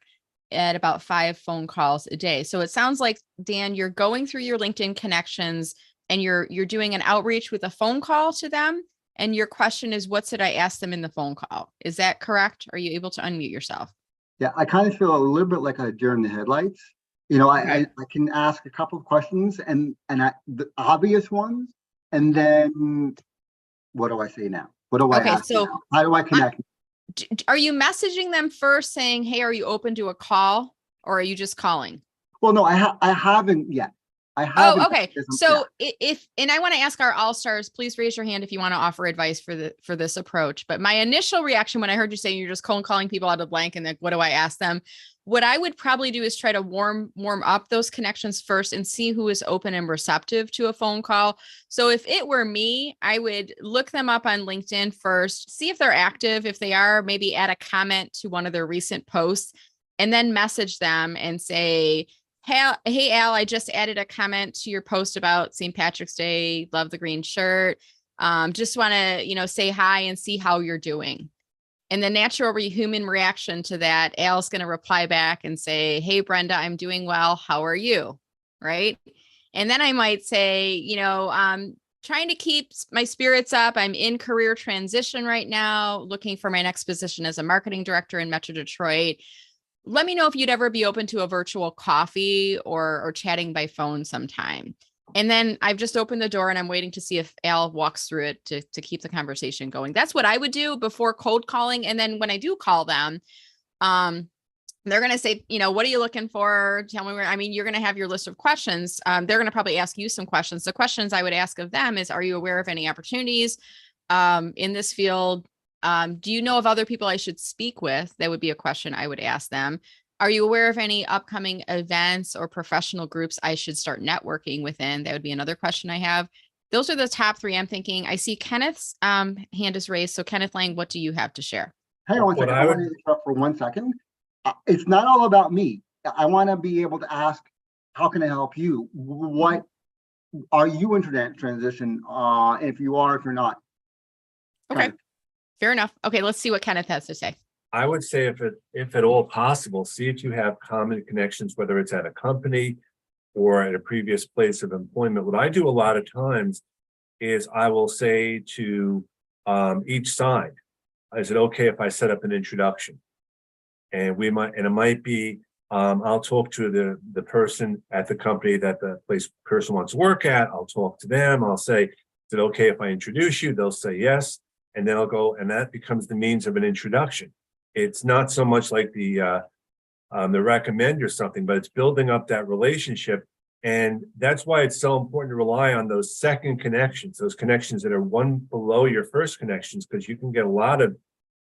at about 5 phone calls a day? So it sounds like, Dan, you're going through your LinkedIn connections and you're doing an outreach with a phone call to them. And your question is, what should I ask them in the phone call? Is that correct? Are you able to unmute yourself? Yeah, I kind of feel a little bit like a deer in the headlights. I can ask a couple of questions and the obvious ones, and then what do I say now? What do I ask now? How do I connect? Are you messaging them first saying, hey, are you open to a call? Or are you just calling? Well, no, I haven't yet. I haven't. Oh, okay. So and I want to ask our all-stars, please raise your hand if you want to offer advice for this approach. But my initial reaction when I heard you say you're just cold calling people out of blank and then what do I ask them? What I would probably do is try to warm up those connections first and see who is open and receptive to a phone call. So if it were me, I would look them up on LinkedIn first, see if they're active. If they are, maybe add a comment to one of their recent posts and then message them and say, hey, Al, I just added a comment to your post about St. Patrick's Day. Love the green shirt. Just want to, say hi and see how you're doing. And the natural human reaction to that, Al's going to reply back and say, hey, Brenda, I'm doing well. How are you? Right. And then I might say, trying to keep my spirits up. I'm in career transition right now, looking for my next position as a marketing director in Metro Detroit. Let me know if you'd ever be open to a virtual coffee or chatting by phone sometime. And then I've just opened the door and I'm waiting to see if Al walks through it to keep the conversation going. That's what I would do before cold calling. And then when I do call them, They're going to say, what are you looking for? Tell me where, I mean, you're going to have your list of questions. They're going to probably ask you some questions. The questions I would ask of them is, are you aware of any opportunities in this field? Do you know of other people I should speak with? That would be a question I would ask them. Are you aware of any upcoming events or professional groups I should start networking within? That would be another question I have. Those are the top three I'm thinking. I see Kenneth's hand is raised. So Kenneth Lang, what do you have to share? Hang on one What second. I I want would- to interrupt for 1 second. It's not all about me. I want to be able to ask, how can I help you? What are you internet transition? If you are, if you're not. Okay, Kenneth. fair enough. Okay, let's see what Kenneth has to say. I would say if at all possible, see if you have common connections, whether it's at a company or at a previous place of employment. What I do a lot of times is I will say to each side, is it okay if I set up an introduction? And it might be, I'll talk to the person at the company that the person wants to work at. I'll talk to them. I'll say, is it okay if I introduce you? They'll say yes. And then I'll go, and that becomes the means of an introduction. It's not so much like the recommend or something, but it's building up that relationship. And that's why it's so important to rely on those second connections, those connections that are one below your first connections, because you can get a lot of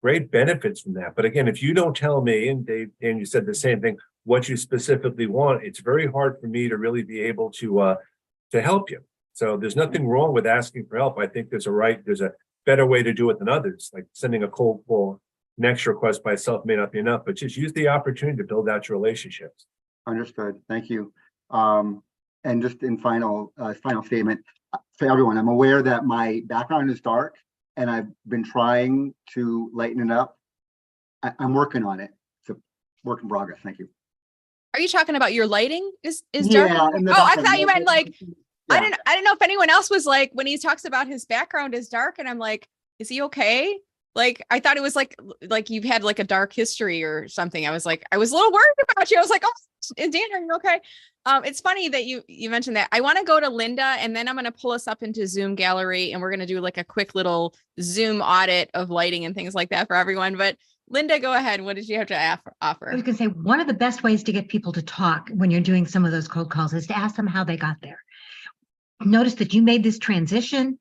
great benefits from that. But again, if you don't tell me, and Dave, and you said the same thing, what you specifically want, it's very hard for me to really be able to help you. So there's nothing wrong with asking for help. I think there's a better way to do it than others. Like sending a cold call connection request by itself may not be enough, but just use the opportunity to build out your relationships. Understood. Thank you. And just in final statement for everyone, I'm aware that my background is dark and I've been trying to lighten it up. I'm working on it. It's a work in progress. Thank you. Are you talking about your lighting is Yeah, dark? and the Oh, I background- thought you meant like, Yeah. I didn't know if anyone else was like, when he talks about his background is dark, and I'm like, is he okay? Like, I thought it was like you've had like a dark history or something. I was a little worried about you. I was like, oh, Dan, are you okay? It's funny that you mentioned that. I want to go to Linda, and then I'm going to pull us up into Zoom gallery, and we're going to do like a quick little Zoom audit of lighting and things like that for everyone. But Linda, go ahead. What did you have to offer? I was going to say, one of the best ways to get people to talk when you're doing some of those cold calls is to ask them how they got there. Notice that you made this transition.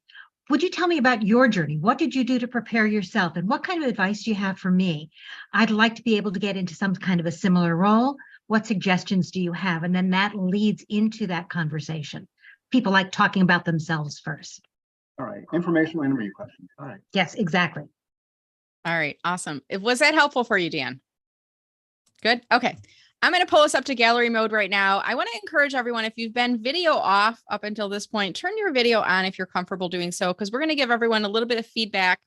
Would you tell me about your journey? What did you do to prepare yourself? And what kind of advice do you have for me? I'd like to be able to get into some kind of a similar role. What suggestions do you have? And then that leads into that conversation. People like talking about themselves first. All right. Informational interview questions. All right. Yes, exactly. All right. Awesome. Was that helpful for you, Dan? Good. Okay. I'm going to pull us up to gallery mode right now. I want to encourage everyone, if you've been video off up until this point, turn your video on if you're comfortable doing so, because we're going to give everyone a little bit of feedback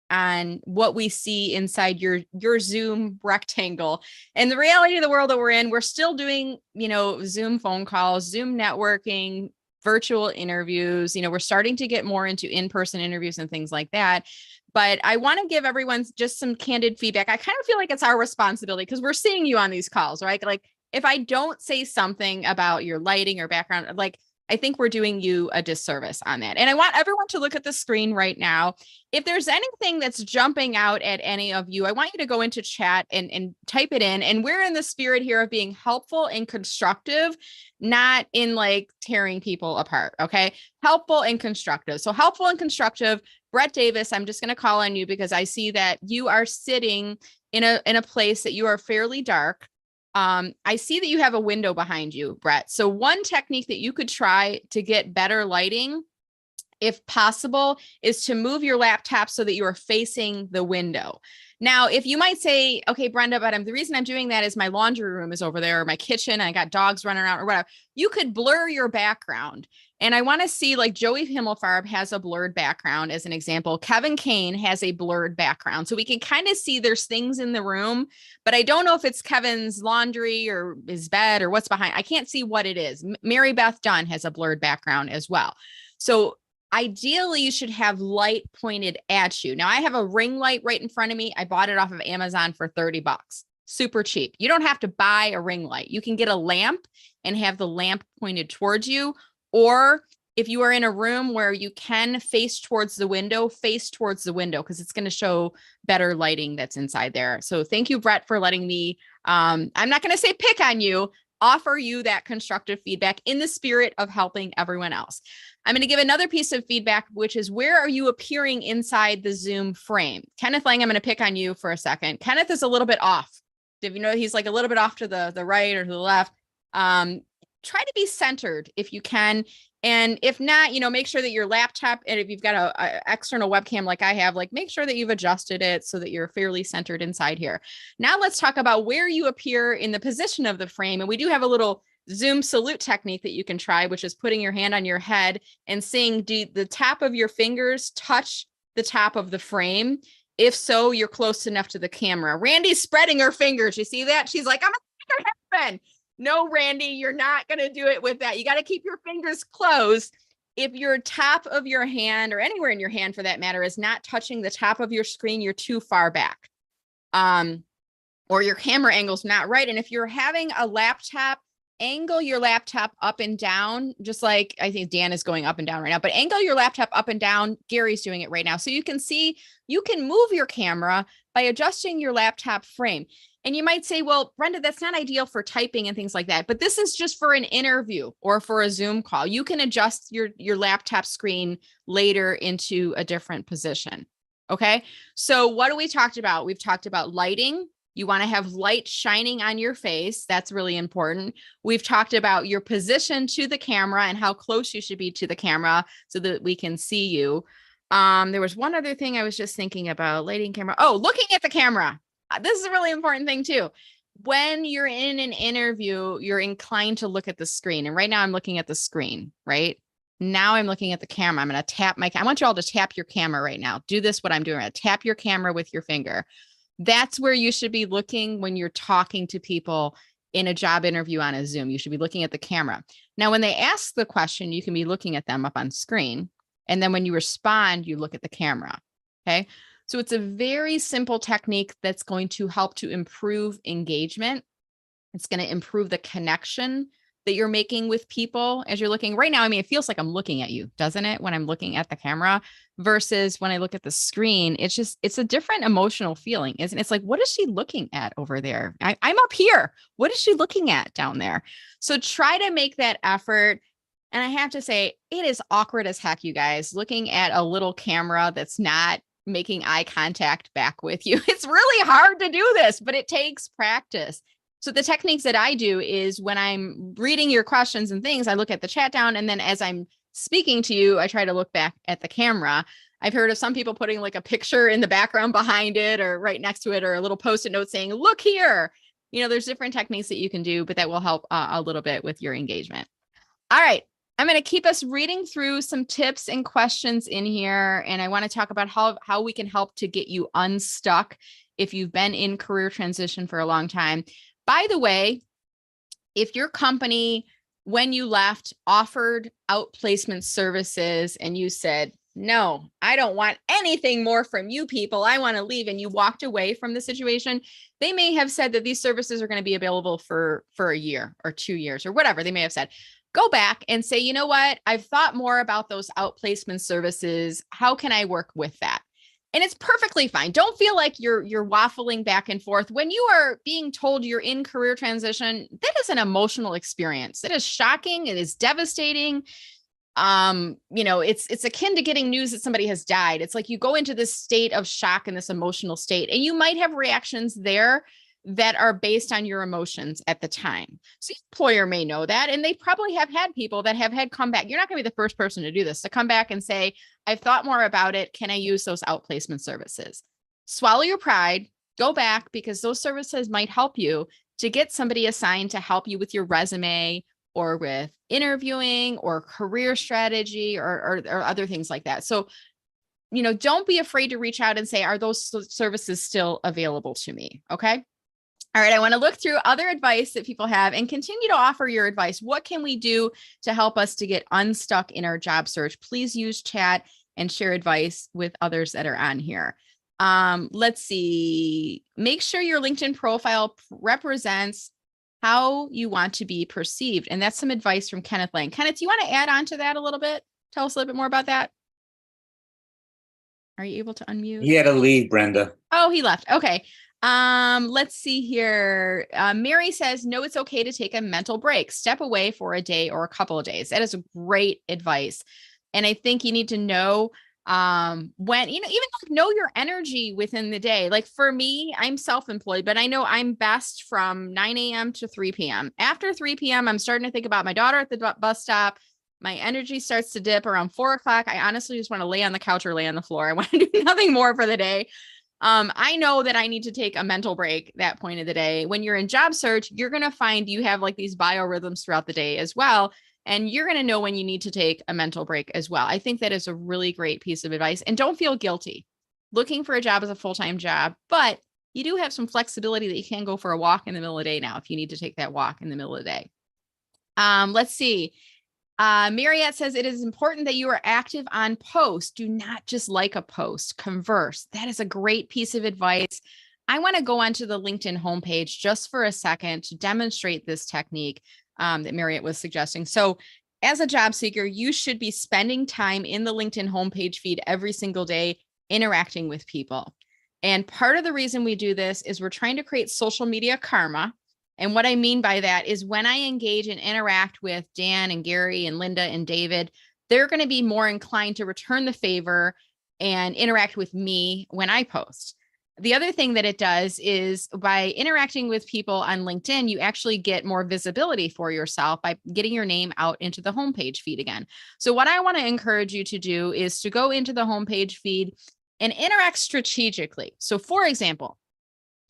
on what we see inside your Zoom rectangle. And the reality of the world that we're in, we're still doing, Zoom phone calls, Zoom networking, virtual interviews. We're starting to get more into in-person interviews and things like that. But I want to give everyone just some candid feedback. I kind of feel like it's our responsibility because we're seeing you on these calls, right? Like if I don't say something about your lighting or background, like I think we're doing you a disservice on that. And I want everyone to look at the screen right now. If there's anything that's jumping out at any of you, I want you to go into chat and type it in. And we're in the spirit here of being helpful and constructive, not in like tearing people apart. Okay. Helpful and constructive. So helpful and constructive. Brett Davis, I'm just going to call on you because I see that you are sitting in a place that you are fairly dark. I see that you have a window behind you, Brett. So one technique that you could try to get better lighting, if possible, is to move your laptop so that you are facing the window. Now, if you might say, okay, Brenda, but the reason I'm doing that is my laundry room is over there, or my kitchen, I got dogs running around or whatever. You could blur your background. And I want to see, like Joey Himmelfarb has a blurred background as an example. Kevin Kane has a blurred background. So we can kind of see there's things in the room, but I don't know if it's Kevin's laundry or his bed or what's behind. I can't see what it is. Mary Beth Dunn has a blurred background as well. So ideally, you should have light pointed at you. Now I have a ring light right in front of me. I bought it off of Amazon for $30. Super cheap. You don't have to buy a ring light. You can get a lamp and have the lamp pointed towards you. Or If you are in a room where you can face towards the window because it's going to show better lighting that's inside there. So thank you, Brett, for letting me, I'm not going to say pick on you, offer you that constructive feedback in the spirit of helping everyone else. I'm going to give another piece of feedback, which is where are you appearing inside the Zoom frame? Kenneth Lang, I'm going to pick on you for a second. Kenneth is a little bit off. If you know, he's like a little bit off to the right or to the left. Try to be centered if you can. And if not, make sure that your laptop, and if you've got a external webcam like I have, like make sure that you've adjusted it so that you're fairly centered inside here. Now let's talk about where you appear in the position of the frame. And we do have a little Zoom salute technique that you can try, which is putting your hand on your head and saying, do the top of your fingers touch the top of the frame? If so, you're close enough to the camera. Randy's spreading her fingers. You see that? She's like, I'm gonna make it happen. No, Randy, you're not going to do it with that. You got to keep your fingers closed. If your top of your hand or anywhere in your hand for that matter is not touching the top of your screen, you're too far back. Or your camera angle's not right. And if you're having a laptop, angle your laptop up and down, just like I think Dan is going up and down right now, but angle your laptop up and down. Gary's doing it right now. So you can see, you can move your camera by adjusting your laptop frame. And you might say, well, Brenda, that's not ideal for typing and things like that. But this is just for an interview or for a Zoom call. You can adjust your laptop screen later into a different position. Okay. So what do we talked about? We've talked about lighting. You want to have light shining on your face. That's really important. We've talked about your position to the camera and how close you should be to the camera so that we can see you. There was one other thing I was just thinking about, lighting camera. Oh, looking at the camera. This is a really important thing too. When you're in an interview, you're inclined to look at the screen. And right now I'm looking at the screen, right? Now I'm looking at the camera. I'm going to tap I want you all to tap your camera right now. Do this, what I'm doing. Right? Tap your camera with your finger. That's where you should be looking when you're talking to people in a job interview on a Zoom. You should be looking at the camera. Now, when they ask the question, you can be looking at them up on screen. And then when you respond, you look at the camera. Okay. So it's a very simple technique that's going to help to improve engagement. It's going to improve the connection that you're making with people as you're looking right now. I mean, it feels like I'm looking at you, doesn't it? When I'm looking at the camera versus when I look at the screen, it's a different emotional feeling, isn't it? It's like, what is she looking at over there? I'm up here. What is she looking at down there? So try to make that effort. And I have to say, it is awkward as heck, you guys, looking at a little camera that's not making eye contact back with you. It's really hard to do this, but it takes practice. So the techniques that I do is when I'm reading your questions and things, I look at the chat down. And then as I'm speaking to you, I try to look back at the camera. I've heard of some people putting like a picture in the background behind it or right next to it, or a little post-it note saying, look here. There's different techniques that you can do, but that will help a little bit with your engagement. All right. I'm going to keep us reading through some tips and questions in here. And I want to talk about how we can help to get you unstuck if you've been in career transition for a long time. By the way, if your company, when you left, offered outplacement services and you said, no, I don't want anything more from you people, I want to leave, and you walked away from the situation, they may have said that these services are going to be available for a year or 2 years or whatever they may have said. Go back and say, you know what? I've thought more about those outplacement services. How can I work with that? And it's perfectly fine. Don't feel like you're waffling back and forth. When you are being told you're in career transition, that is an emotional experience. It is shocking. It is devastating. It's akin to getting news that somebody has died. It's like you go into this state of shock and this emotional state, and you might have reactions there that are based on your emotions at the time. So your employer may know that, and they probably have had people that have had come back. You're not going to be the first person to do this, to come back and say, I've thought more about it. Can I use those outplacement services? Swallow your pride, go back, because those services might help you to get somebody assigned to help you with your resume or with interviewing or career strategy or other things like that. So, don't be afraid to reach out and say, are those services still available to me? Okay. All right, I want to look through other advice that people have and continue to offer your advice. What can we do to help us to get unstuck in our job search? Please use chat and share advice with others that are on here. Let's see. Make sure your LinkedIn profile represents how you want to be perceived. And that's some advice from Kenneth Lang. Kenneth, you want to add on to that a little bit? Tell us a little bit more about that. Are you able to unmute? He had to leave, Brenda. Oh, he left. Okay. Let's see here. Mary says, no, it's okay to take a mental break. Step away for a day or a couple of days. That is great advice. And I think you need to know when, even like know your energy within the day. Like for me, I'm self-employed, but I know I'm best from 9 a.m. to 3 p.m. After 3 p.m., I'm starting to think about my daughter at the bus stop. My energy starts to dip around 4 o'clock. I honestly just want to lay on the couch or lay on the floor. I want to do nothing more for the day. I know that I need to take a mental break that point of the day. When you're in job search, you're going to find you have like these biorhythms throughout the day as well. And you're going to know when you need to take a mental break as well. I think that is a really great piece of advice. And don't feel guilty. Looking for a job is a full-time job, but you do have some flexibility that you can go for a walk in the middle of the day now if you need to take that walk in the middle of the day. Let's see. Mariette says it is important that you are active on posts. Do not just like a post, converse. That is a great piece of advice. I want to go onto the LinkedIn homepage just for a second to demonstrate this technique that Mariette was suggesting. So as a job seeker, you should be spending time in the LinkedIn homepage feed every single day, interacting with people. And part of the reason we do this is we're trying to create social media karma. And what I mean by that is when I engage and interact with Dan and Gary and Linda and David, they're going to be more inclined to return the favor and interact with me when I post. The other thing that it does is by interacting with people on LinkedIn, you actually get more visibility for yourself by getting your name out into the homepage feed again. So what I want to encourage you to do is to go into the homepage feed and interact strategically. So for example,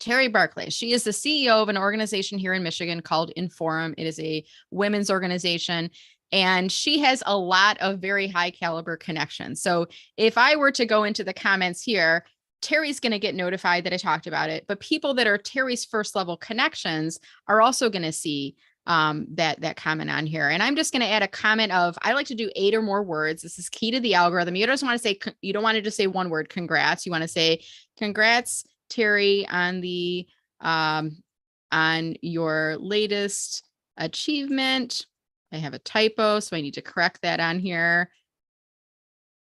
Terry Barclay, she is the CEO of an organization here in Michigan called Inforum. It is a women's organization, and she has a lot of very high caliber connections. So if I were to go into the comments here, Terry's going to get notified that I talked about it, but people that are Terry's first level connections are also going to see that comment on here. And I'm just going to add a comment of, I like to do 8 or more words. This is key to the algorithm. You don't want to say, you don't want to just say one word, congrats. You want to say, congrats, Terry, on the on your latest achievement. I have a typo, so I need to correct that on here.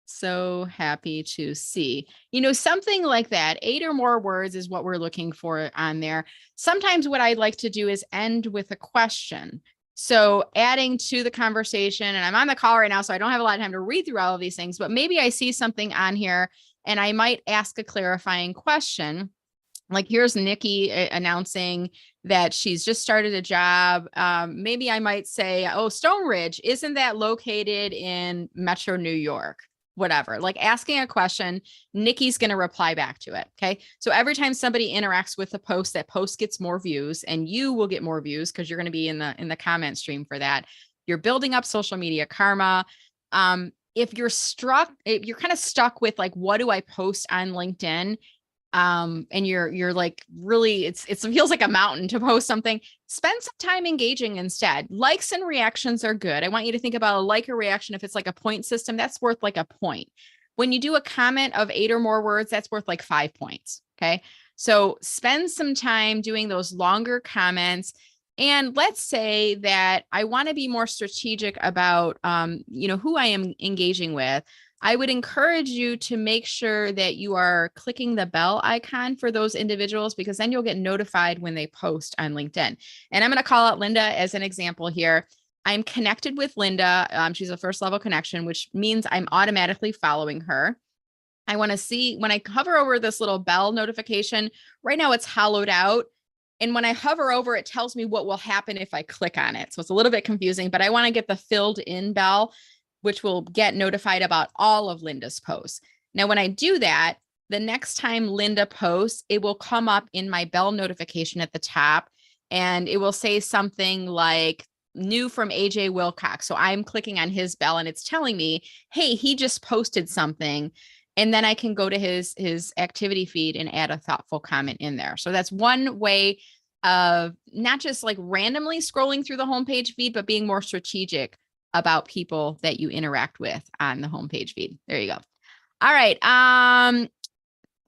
So happy to see, something like that. 8 or more words is what we're looking for on there. Sometimes what I'd like to do is end with a question. So adding to the conversation, and I'm on the call right now, so I don't have a lot of time to read through all of these things, but maybe I see something on here and I might ask a clarifying question. Like here's Nikki announcing that she's just started a job. Maybe I might say, oh, Stone Ridge, isn't that located in Metro New York? Whatever, like asking a question, Nikki's going to reply back to it. Okay. So every time somebody interacts with a post, that post gets more views and you will get more views because you're going to be in the comment stream for that. You're building up social media karma. If you're kind of stuck with like, what do I post on LinkedIn? And you're like, really, it feels like a mountain to post something. Spend some time engaging instead. Likes and reactions are good. I want you to think about a like or reaction. If it's like a point system, that's worth like a point. When you do a comment of 8 or more words, that's worth like 5 points. Okay. So spend some time doing those longer comments. And let's say that I want to be more strategic about, who I am engaging with. I would encourage you to make sure that you are clicking the bell icon for those individuals, because then you'll get notified when they post on LinkedIn. And I'm going to call out Linda as an example here. I'm connected with Linda. She's a first level connection, which means I'm automatically following her. I want to see when I hover over this little bell notification, right now it's hollowed out. And when I hover over, it tells me what will happen if I click on it. So it's a little bit confusing, but I want to get the filled in bell, which will get notified about all of Linda's posts. Now, when I do that, the next time Linda posts, it will come up in my bell notification at the top, and it will say something like new from AJ Wilcox. So I'm clicking on his bell and it's telling me, hey, he just posted something. And then I can go to his activity feed and add a thoughtful comment in there. So that's one way of not just like randomly scrolling through the homepage feed, but being more strategic about people that you interact with on the homepage feed. There you go. All right.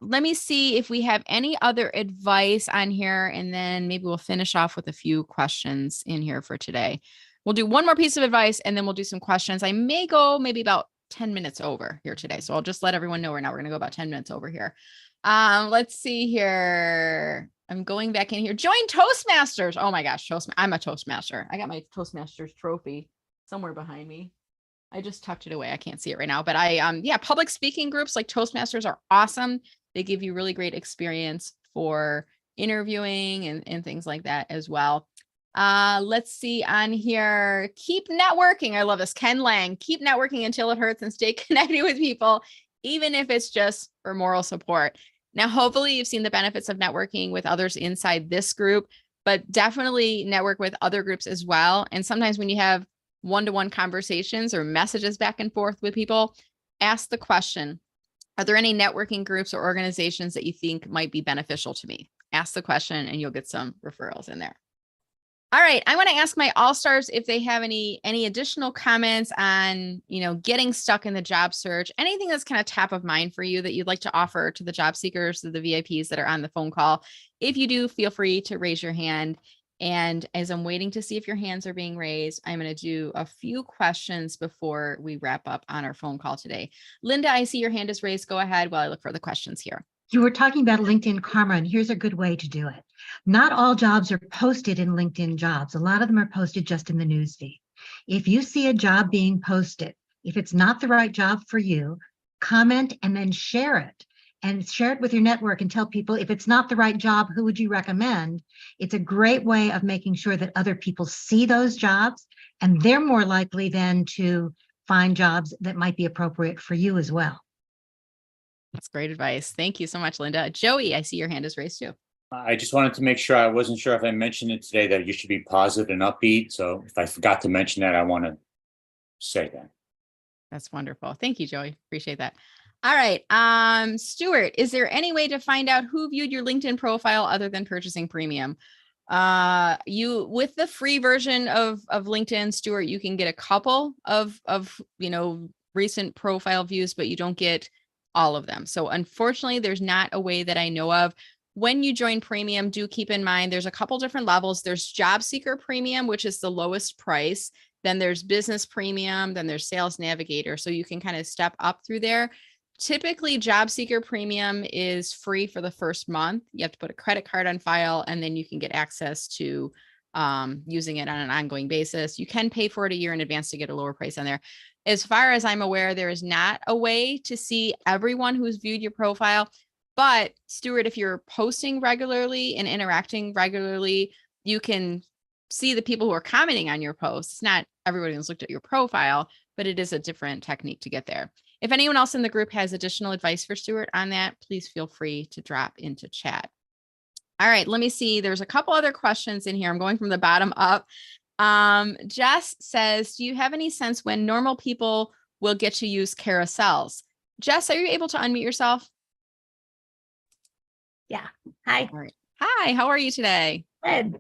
let me see if we have any other advice on here, and then maybe we'll finish off with a few questions in here for today. We'll do one more piece of advice and then we'll do some questions. I may go maybe about 10 minutes over here today. So I'll just let everyone know we're going to go about 10 minutes over here. Let's see here. I'm going back in here. Join Toastmasters. Oh my gosh, I'm a Toastmaster. I got my Toastmasters trophy somewhere behind me. I just tucked it away. I can't see it right now, but yeah, public speaking groups like Toastmasters are awesome. They give you really great experience for interviewing and things like that as well. Let's see on here. Keep networking. I love this. Ken Lang, keep networking until it hurts and stay connected with people, even if it's just for moral support. Now, hopefully you've seen the benefits of networking with others inside this group, but definitely network with other groups as well. And sometimes when you have one-to-one conversations or messages back and forth with people, ask the question, are there any networking groups or organizations that you think might be beneficial to me? Ask the question and you'll get some referrals in there. All right, I want to ask my all-stars if they have any additional comments on, getting stuck in the job search, anything that's kind of top of mind for you that you'd like to offer to the job seekers, to the VIPs that are on the phone call. If you do, feel free to raise your hand. And as I'm waiting to see if your hands are being raised, I'm going to do a few questions before we wrap up on our phone call today. Linda, I see your hand is raised. Go ahead while I look for the questions here. You were talking about LinkedIn Karma, and here's a good way to do it. Not all jobs are posted in LinkedIn Jobs. A lot of them are posted just in the newsfeed. If you see a job being posted, if it's not the right job for you, comment and then share it. And share it with your network and tell people, if it's not the right job, who would you recommend? It's a great way of making sure that other people see those jobs, and they're more likely then to find jobs that might be appropriate for you as well. That's great advice. Thank you so much, Linda. Joey, I see your hand is raised too. I just wanted to make sure, I wasn't sure if I mentioned it today, that you should be positive and upbeat. So if I forgot to mention that, I want to say that. That's wonderful. Thank you, Joey. Appreciate that. All right. Stuart, is there any way to find out who viewed your LinkedIn profile other than purchasing premium? You, with the free version of LinkedIn, Stuart, you can get a couple of recent profile views, but you don't get all of them. So unfortunately, there's not a way that I know of. When you join premium, do keep in mind, there's a couple different levels. There's job seeker premium, which is the lowest price. Then there's business premium, then there's sales navigator. So you can kind of step up through there. Typically, job seeker premium is free for the first month. You have to put a credit card on file, and then you can get access to using it on an ongoing basis. You can pay for it a year in advance to get a lower price on there. As far as I'm aware, there is not a way to see everyone who's viewed your profile. But Stuart, if you're posting regularly and interacting regularly, you can see the people who are commenting on your posts. It's not everybody who's looked at your profile, but it is a different technique to get there. If anyone else in the group has additional advice for Stuart on that, please feel free to drop into chat. All right, let me see. There's a couple other questions in here. I'm going from the bottom up. Jess says, do you have any sense when normal people will get to use carousels? Jess, are you able to unmute yourself? Yeah. Hi. All right. Hi, how are you today? Good.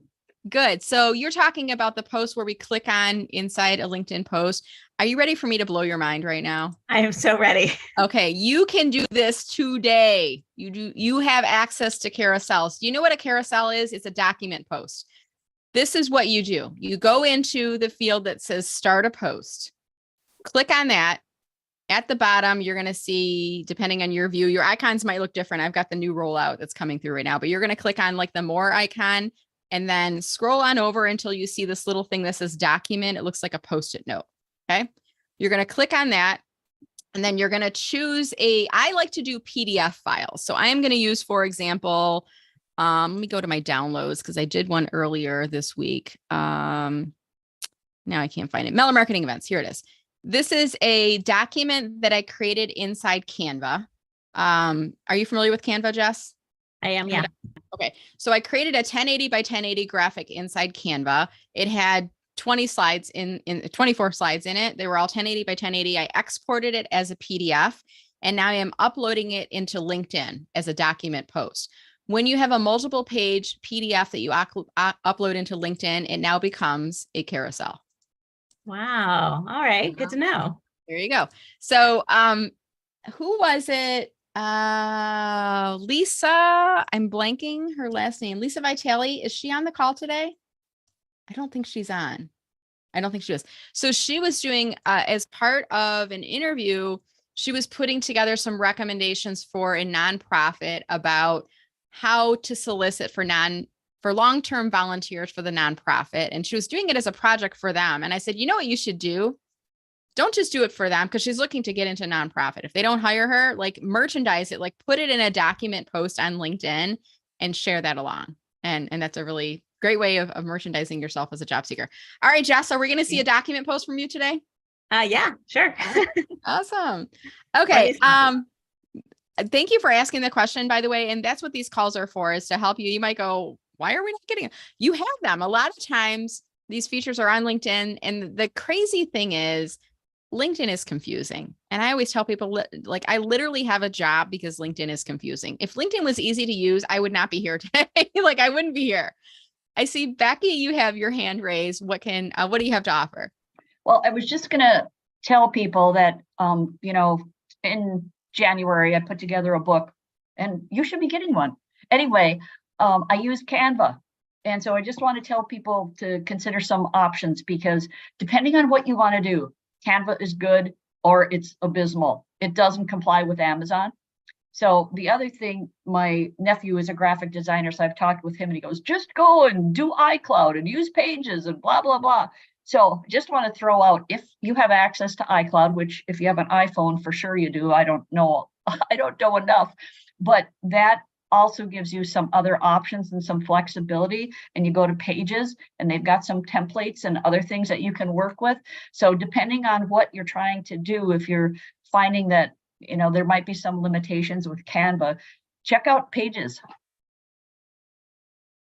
Good. So you're talking about the post where we click on inside a LinkedIn post. Are you ready for me to blow your mind right now? I am so ready. Okay, you can do this today. You have access to carousels. Do you know what a carousel is? It's a document post. This is what you do. You go into the field that says start a post. Click on that. At the bottom, you're going to see, depending on your view, your icons might look different. I've got the new rollout that's coming through right now, but you're going to click on like the more icon and then scroll on over until you see this little thing that says document. It looks like a Post-it note. Okay. You're going to click on that. And then you're going to choose I like to do PDF files. So I am going to use, for example, let me go to my downloads because I did one earlier this week. Now I can't find it. Meller Marketing Events. Here it is. This is a document that I created inside Canva. Are you familiar with Canva, Jess? I am. Yeah. Okay. So I created a 1080 by 1080 graphic inside Canva. It had 24 slides in it. They were all 1080 by 1080. I exported it as a PDF, and now I am uploading it into LinkedIn as a document post. When you have a multiple page PDF that you upload into LinkedIn, it now becomes a carousel. Wow. All right. Good to know. There you go. So who was it? Lisa, I'm blanking her last name. Lisa Vitale, is she on the call today? I don't think she's on. I don't think she was. So she was doing, as part of an interview, she was putting together some recommendations for a nonprofit about how to solicit for long-term volunteers for the nonprofit. And she was doing it as a project for them. And I said, you know what you should do? Don't just do it for them, because she's looking to get into nonprofit. If they don't hire her, like merchandise it, like put it in a document post on LinkedIn and share that along. And that's a really great way of merchandising yourself as a job seeker. All right, Jess, are we going to see a document post from you today? Yeah, sure. Awesome. Okay. Thank you for asking the question, by the way. And that's what these calls are for, is to help you. You might go, why are we not getting it? You have them. A lot of times these features are on LinkedIn. And the crazy thing is, LinkedIn is confusing. And I always tell people, like, I literally have a job because LinkedIn is confusing. If LinkedIn was easy to use, I would not be here today. Like, I wouldn't be here. I see, Becky, you have your hand raised. What do you have to offer? Well, I was just going to tell people that, in January, I put together a book, and you should be getting one. Anyway, I use Canva. And so I just want to tell people to consider some options, because depending on what you want to do, Canva is good or it's abysmal. It doesn't comply with Amazon. So the other thing, my nephew is a graphic designer, so I've talked with him and he goes, just go and do iCloud and use Pages and blah, blah, blah. So just want to throw out, if you have access to iCloud, which if you have an iPhone, for sure you do. I don't know enough, but that also gives you some other options and some flexibility. And you go to Pages and they've got some templates and other things that you can work with. So depending on what you're trying to do, if you're finding that, there might be some limitations with Canva, check out Pages.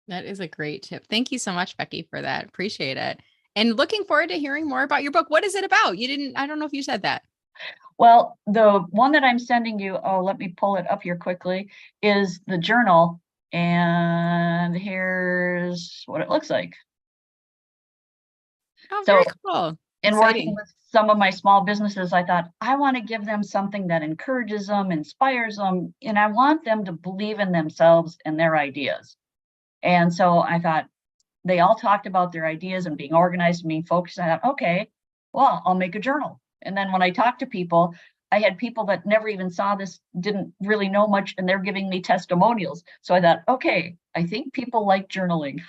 That is a great tip. Thank you so much, Becky, for that. Appreciate it. And looking forward to hearing more about your book. What is it about? I don't know if you said that. Well, the one that I'm sending you, let me pull it up here quickly, is the journal. And here's what it looks like. Oh, very cool. In working with some of my small businesses, I thought, I want to give them something that encourages them, inspires them, and I want them to believe in themselves and their ideas. And so I thought, they all talked about their ideas and being organized and being focused. I thought, okay, well, I'll make a journal. And then when I talked to people, I had people that never even saw this, didn't really know much, and they're giving me testimonials. So I thought, okay, I think people like journaling.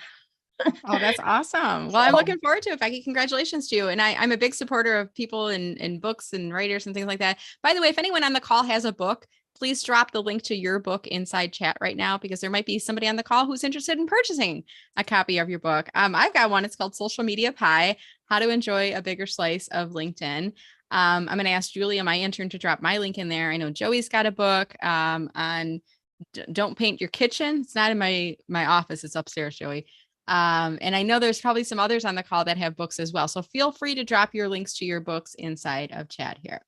Oh, that's awesome. Well, I'm looking forward to it, Becky. Congratulations to you. And I'm a big supporter of people in books and writers and things like that. By the way, if anyone on the call has a book, please drop the link to your book inside chat right now, because there might be somebody on the call who's interested in purchasing a copy of your book. I've got one. It's called Social Media Pie: How to Enjoy a Bigger Slice of LinkedIn. I'm going to ask Julia, my intern, to drop my link in there. I know Joey's got a book on Don't Paint Your Kitchen. It's not in my office. It's upstairs, Joey. And I know there's probably some others on the call that have books as well. So feel free to drop your links to your books inside of chat here.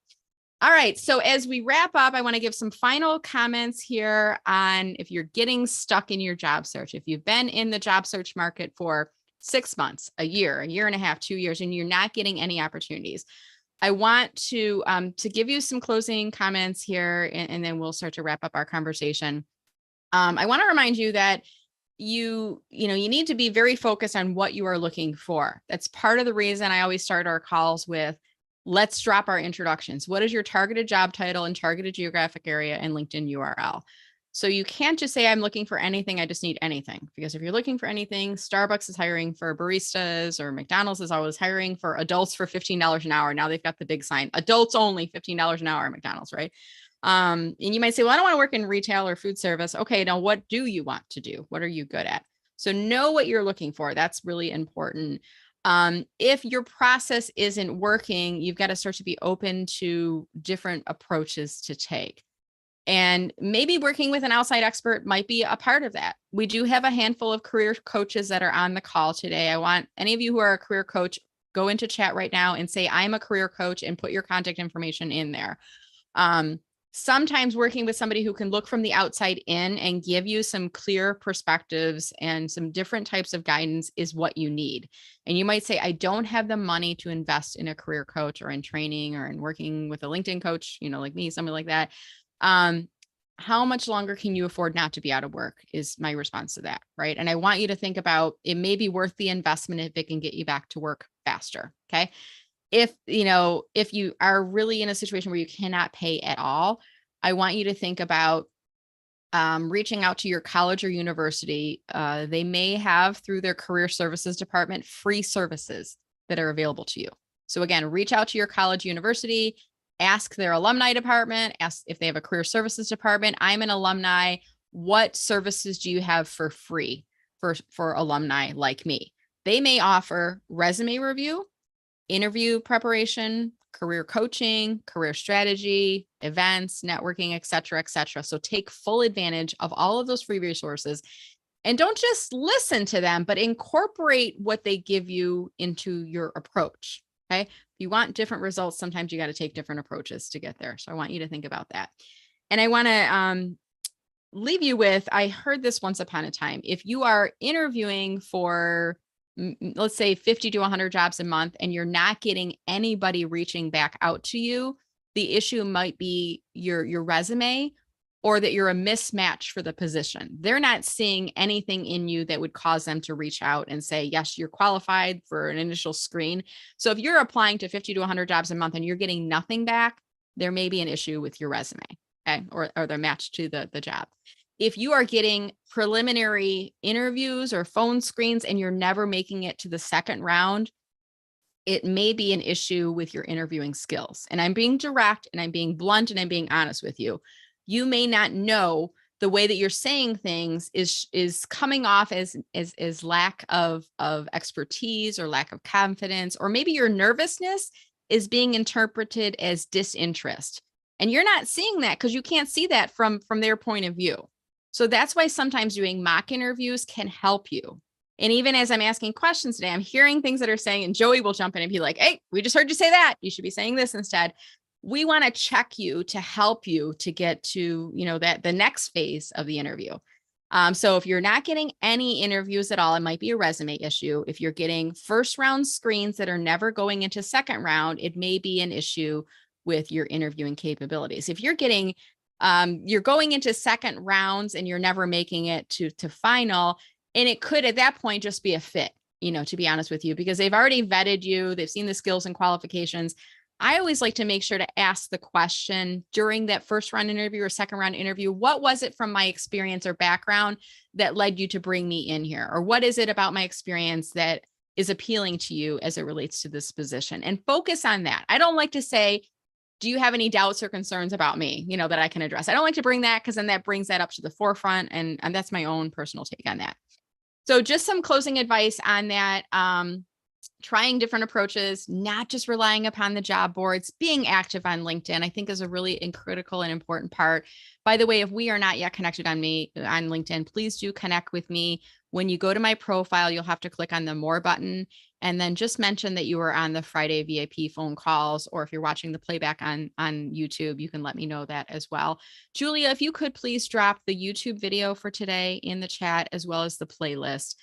All right. So as we wrap up, I want to give some final comments here on if you're getting stuck in your job search. If you've been in the job search market for 6 months, a year and a half, 2 years, and you're not getting any opportunities, I want to give you some closing comments here, and then we'll start to wrap up our conversation. I want to remind you that you need to be very focused on what you are looking for. That's part of the reason I always start our calls with, let's drop our introductions. What is your targeted job title and targeted geographic area and LinkedIn URL? So you can't just say, I'm looking for anything. I just need anything. Because if you're looking for anything, Starbucks is hiring for baristas, or McDonald's is always hiring for adults for $15 an hour. Now they've got the big sign, adults only, $15 an hour at McDonald's, right? And you might say, well, I don't want to work in retail or food service. Okay, now what do you want to do? What are you good at? So know what you're looking for. That's really important. If your process isn't working, you've got to start to be open to different approaches to take. And maybe working with an outside expert might be a part of that. We do have a handful of career coaches that are on the call today. I want any of you who are a career coach, go into chat right now and say, I'm a career coach, and put your contact information in there. Sometimes working with somebody who can look from the outside in and give you some clear perspectives and some different types of guidance is what you need. And you might say, I don't have the money to invest in a career coach or in training or in working with a LinkedIn coach, like me, something like that. how much longer can you afford not to be out of work is my response to that, right? And I want you to think about, it may be worth the investment if it can get you back to work faster. Okay. If you are really in a situation where you cannot pay at all, I want you to think about reaching out to your college or university. They may have, through their career services department, free services that are available to you. So again, reach out to your college, university, ask their alumni department, ask if they have a career services department. I'm an alumni. What services do you have for free for alumni like me? They may offer resume review, interview preparation, career coaching, career strategy, events, networking, et cetera, et cetera. So take full advantage of all of those free resources, and don't just listen to them, but incorporate what they give you into your approach. Okay. If you want different results, sometimes you got to take different approaches to get there. So I want you to think about that. And I want to leave you with, I heard this once upon a time. If you are interviewing for, let's say 50 to 100 jobs a month, and you're not getting anybody reaching back out to you, the issue might be your resume, or that you're a mismatch for the position. They're not seeing anything in you that would cause them to reach out and say, yes, you're qualified for an initial screen. So if you're applying to 50 to 100 jobs a month and you're getting nothing back, there may be an issue with your resume, okay, or they're matched to the job. If you are getting preliminary interviews or phone screens and you're never making it to the second round, it may be an issue with your interviewing skills. And I'm being direct, and I'm being blunt, and I'm being honest with you. You may not know the way that you're saying things is coming off as lack of expertise or lack of confidence, or maybe your nervousness is being interpreted as disinterest. And you're not seeing that because you can't see that from their point of view. So that's why sometimes doing mock interviews can help you. And even as I'm asking questions today, I'm hearing things that are saying, and Joey will jump in and be like, hey, we just heard you say that. You should be saying this instead. We want to check you to help you to get to, that the next phase of the interview. So if you're not getting any interviews at all, it might be a resume issue. If you're getting first round screens that are never going into second round, it may be an issue with your interviewing capabilities. If you're getting, you're going into second rounds and you're never making it to final, and it could at that point just be a fit, to be honest with you, because they've already vetted you. They've seen the skills and qualifications. I always like to make sure to ask the question during that first round interview or second round interview, what was it from my experience or background that led you to bring me in here? Or what is it about my experience that is appealing to you as it relates to this position? And focus on that. I don't like to say, do you have any doubts or concerns about me, that I can address? I don't like to bring that, because then that brings that up to the forefront. And that's my own personal take on that. So just some closing advice on that. Trying different approaches, not just relying upon the job boards, being active on LinkedIn, I think is a really critical and important part. By the way, if we are not yet connected on LinkedIn, please do connect with me. When you go to my profile, you'll have to click on the more button, and then just mention that you were on the Friday VIP phone calls, or if you're watching the playback on YouTube, you can let me know that as well. Julia, if you could please drop the YouTube video for today in the chat, as well as the playlist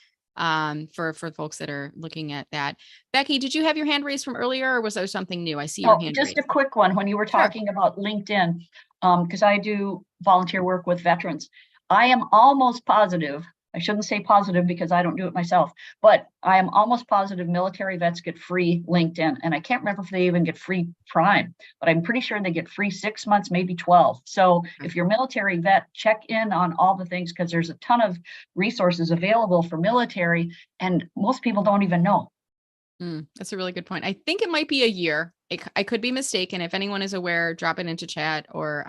for folks that are looking at that. Becky, did you have your hand raised from earlier, or was there something new? I see your hand just raised. a quick one. When you were talking about LinkedIn, because I do volunteer work with veterans, I am almost positive, I shouldn't say positive because I don't do it myself, but I am almost positive military vets get free LinkedIn. And I can't remember if they even get free Prime, but I'm pretty sure they get free 6 months, maybe 12. So if you're a military vet, check in on all the things, because there's a ton of resources available for military, and most people don't even know. That's a really good point. I think it might be a year. I could be mistaken. If anyone is aware, drop it into chat, or,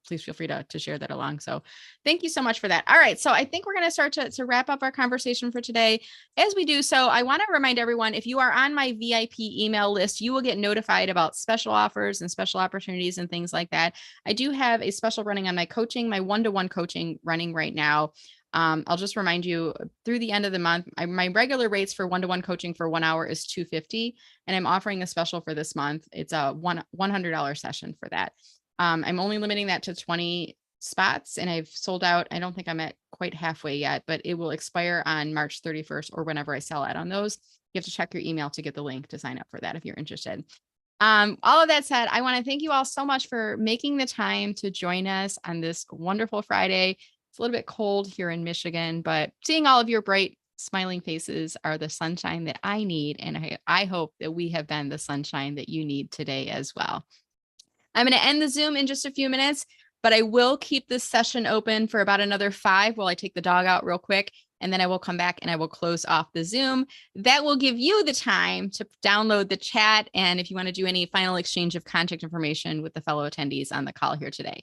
please feel free to share that along. So thank you so much for that. All right. So I think we're going to start to wrap up our conversation for today. As we do so, I want to remind everyone, if you are on my VIP email list, you will get notified about special offers and special opportunities and things like that. I do have a special running on my coaching, my one-to-one coaching running right now. I'll just remind you, through the end of the month, my regular rates for one-to-one coaching for 1 hour is $250, and I'm offering a special for this month. It's a $100 session for that. I'm only limiting that to 20 spots, and I've sold out. I don't think I'm at quite halfway yet, but it will expire on March 31st or whenever I sell out on those. You have to check your email to get the link to sign up for that if you're interested. All of that said, I want to thank you all so much for making the time to join us on this wonderful Friday. It's a little bit cold here in Michigan, but seeing all of your bright, smiling faces are the sunshine that I need. And I hope that we have been the sunshine that you need today as well. I'm going to end the Zoom in just a few minutes, but I will keep this session open for about another 5 while I take the dog out real quick. And then I will come back and I will close off the Zoom. That will give you the time to download the chat. And if you want to do any final exchange of contact information with the fellow attendees on the call here today.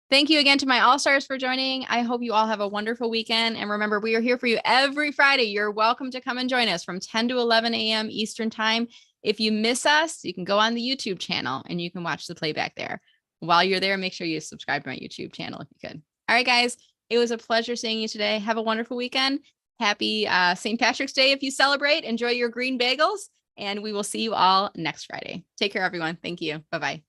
Thank you again to my all-stars for joining. I hope you all have a wonderful weekend. And remember, we are here for you every Friday. You're welcome to come and join us from 10 to 11 a.m. Eastern time. If you miss us, you can go on the YouTube channel and you can watch the playback there. While you're there, make sure you subscribe to my YouTube channel if you could. All right, guys. It was a pleasure seeing you today. Have a wonderful weekend. Happy St. Patrick's Day if you celebrate. Enjoy your green bagels, and we will see you all next Friday. Take care, everyone. Thank you. Bye-bye.